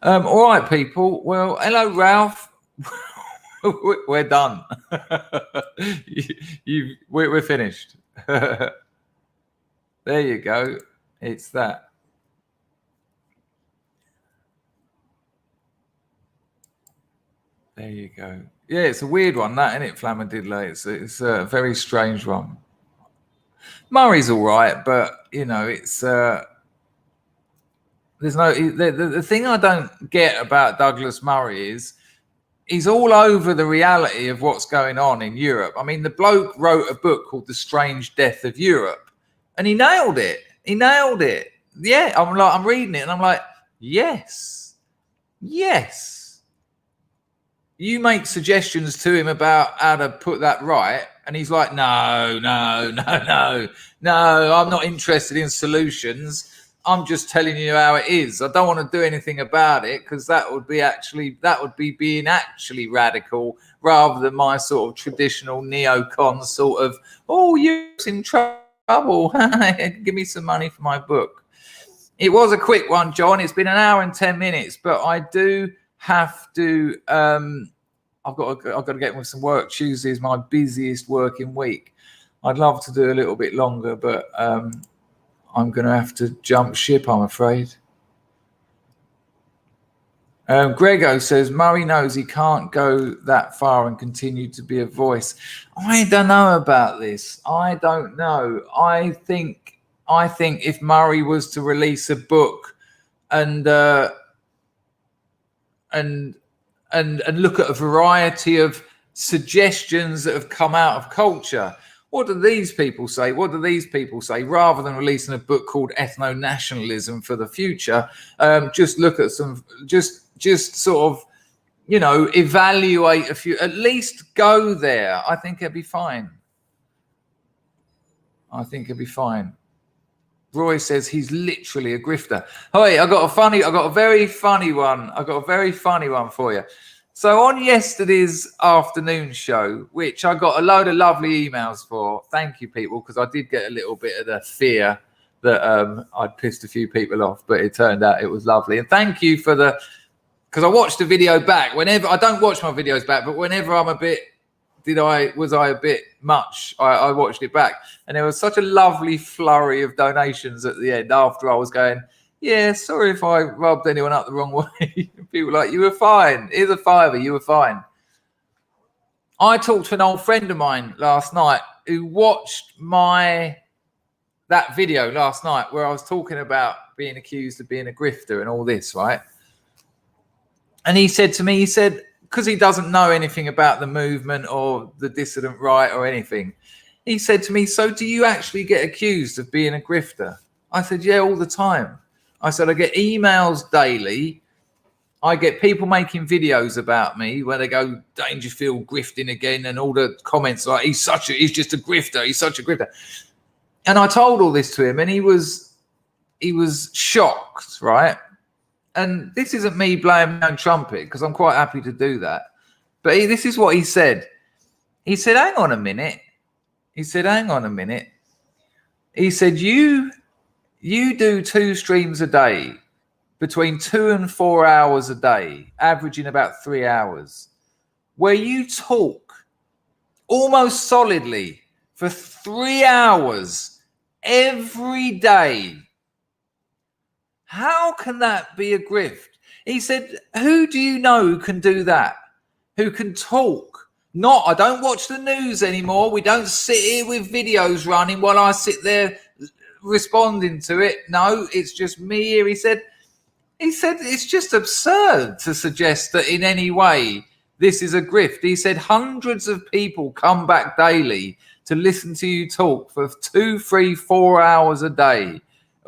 All right, people. Well, hello, Ralph. We're done. We're finished. There you go. It's that. There you go. Yeah, it's a weird one, that, isn't it, Flamadidley? It's a very strange one. Murray's all right, but you know, it's there's no the thing I don't get about Douglas Murray is he's all over the reality of what's going on in Europe. I mean, the bloke wrote a book called The Strange Death of Europe, and he nailed it. Yeah, I'm reading it, and I'm like, yes. You make suggestions to him about how to put that right, and he's like, no, I'm not interested in solutions. I'm just telling you how it is. I don't want to do anything about it because that would be being actually radical rather than my sort of traditional neocon sort of, oh, you're in trouble. Give me some money for my book. It was a quick one, John. It's been an hour and 10 minutes, but I do have to. I've got to get with some work. Tuesday is my busiest working week. I'd love to do a little bit longer, but I'm going to have to jump ship, I'm afraid. Grego says, Murray knows he can't go that far and continue to be a voice. I don't know about this. I don't know. I think if Murray was to release a book and look at a variety of suggestions that have come out of culture, what do these people say? Rather than releasing a book called Ethno-Nationalism for the Future, just look at some, just sort of, you know, evaluate a few, at least go there. I think it'd be fine. Roy says he's literally a grifter. Hey, I got a very funny one for you. So on yesterday's afternoon show, which I got a load of lovely emails for, thank you, people, because I did get a little bit of the fear that I'd pissed a few people off, but it turned out it was lovely. And thank you for because I watched the video back. Whenever I don't watch my videos back, but whenever I'm a bit, was I a bit much? I watched it back, and there was such a lovely flurry of donations at the end after I was going, yeah, sorry if I rubbed anyone up the wrong way. People were like, you were fine. Here's a $5, you were fine. I talked to an old friend of mine last night who watched that video last night where I was talking about being accused of being a grifter and all this, right? And he said to me, because he doesn't know anything about the movement or the dissident right or anything, he said to me, so do you actually get accused of being a grifter? I said, yeah, all the time. I said, I get emails daily. I get people making videos about me where they go, Dangerfield grifting again, and all the comments like, he's just a grifter. He's such a grifter. And I told all this to him, and he was shocked, right? And this isn't me blowing my own trumpet, because I'm quite happy to do that. But this is what he said. He said, hang on a minute. He said, you do 2 streams a day, between 2 and 4 hours a day, averaging about 3 hours, where you talk almost solidly for 3 hours every day. How can that be a grift? He said, who do you know who can do that? Who can talk? Not, I don't watch the news anymore. We don't sit here with videos running while I sit there responding to it. No, it's just me here. He said it's just absurd to suggest that in any way this is a grift. He said hundreds of people come back daily to listen to you talk for 2, 3, 4 hours a day.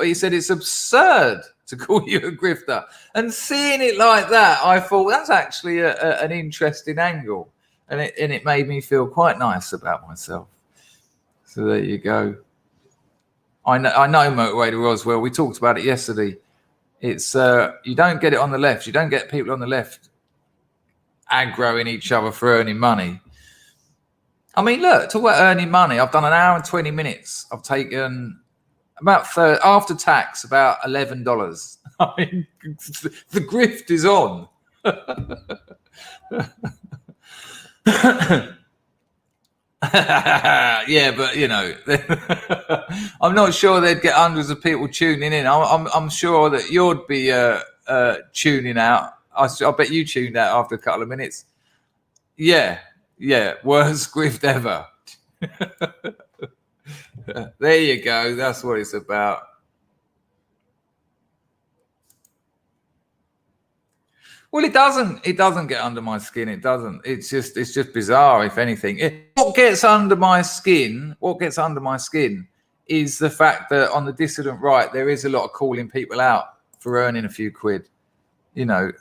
He said it's absurd to call you a grifter. And seeing it like that, I thought that's actually an interesting angle. And it made me feel quite nice about myself. So there you go. I know Motorway to Roswell. We talked about it yesterday. It's you don't get it on the left. You don't get people on the left aggroing each other for earning money. I mean, look, talk about earning money. I've done an hour and 20 minutes. I've taken about after tax, about $11. I mean, the grift is on. Yeah, but you know, I'm not sure they'd get hundreds of people tuning in. I'm sure that you'd be tuning out. I bet you tuned out after a couple of minutes. Yeah, worst grift ever. There you go. That's what it's about. Well, it doesn't get under my skin. It doesn't. It's just bizarre, if anything. What gets under my skin is the fact that on the dissident right, there is a lot of calling people out for earning a few quid. You know,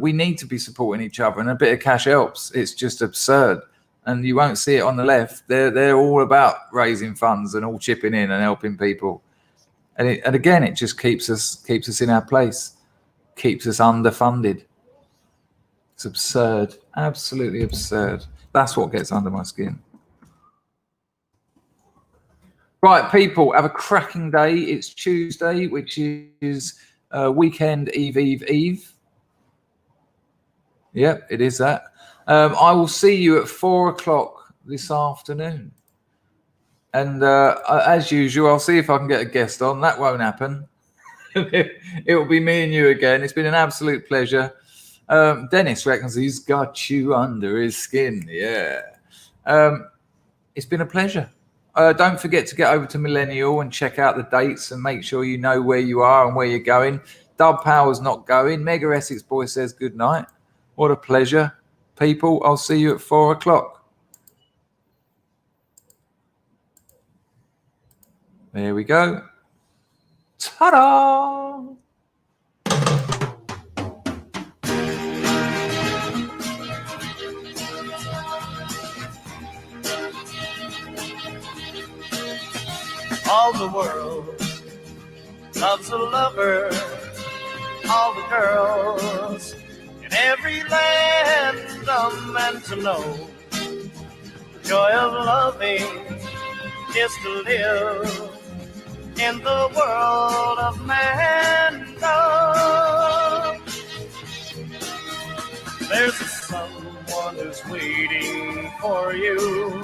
we need to be supporting each other, and a bit of cash helps. It's just absurd. And you won't see it on the left. They're all about raising funds and all chipping in and helping people. And again, it just keeps us in our place. Keeps us underfunded. It's absurd, absolutely absurd. That's what gets under my skin. Right, people, have a cracking day. It's Tuesday, which is weekend eve. Yep, it is that. I will see you at 4 o'clock this afternoon. And as usual, I'll see if I can get a guest on. That won't happen. It will be me and you again. It's been an absolute pleasure. Dennis reckons he's got you under his skin. Yeah. It's been a pleasure. Don't forget to get over to Millennial and check out the dates and make sure you know where you are and where you're going. Dub Power's not going. Mega Essex Boy says good night. What a pleasure. People, I'll see you at 4 o'clock. There we go. Ta-da! All the world loves a lover. All the girls in every land are meant to know. The joy of loving is to live in the world of mankind. There's someone who's waiting for you.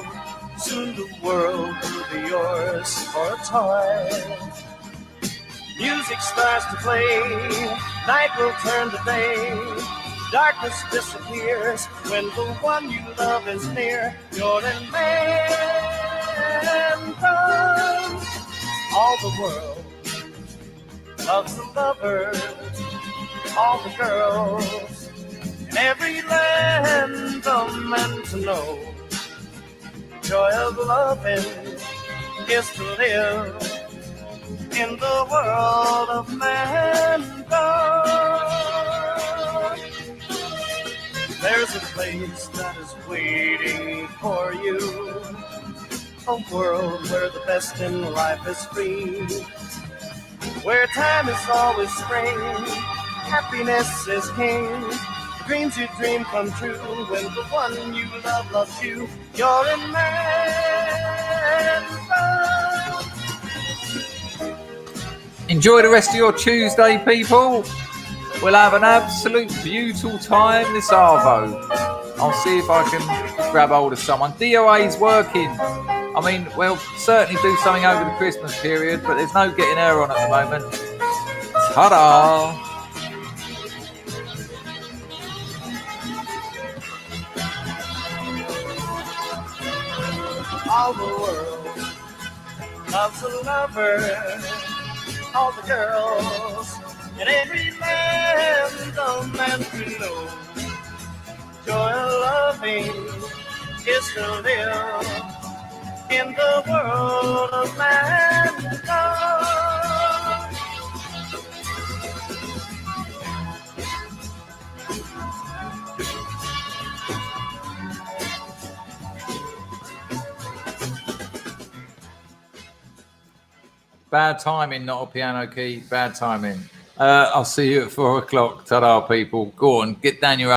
Soon the world will be yours for a time. Music starts to play, night will turn to day. Darkness disappears when the one you love is near. You're in mankind. All the world loves a lover. All the girls in every land are meant to know. The joy of loving is to live in the world of mankind. There's a place that is waiting for you. A world where the best in life is free, where time is always spring, happiness is king. The Dreams you dream come true when the one you love loves you. You're in man. Enjoy the rest of your Tuesday, people. We'll have an absolute beautiful time this Arvo. I'll see if I can grab hold of someone. DOA's working. I mean, we'll certainly do something over the Christmas period, but there's no getting her on at the moment. Ta-da! All the world loves a lover. All the girls in every land, a man to know. Joy of loving is to live in the world of mankind. Bad timing, not a piano key. Bad timing. I'll see you at 4 o'clock. Ta-da, people. Go on, get down your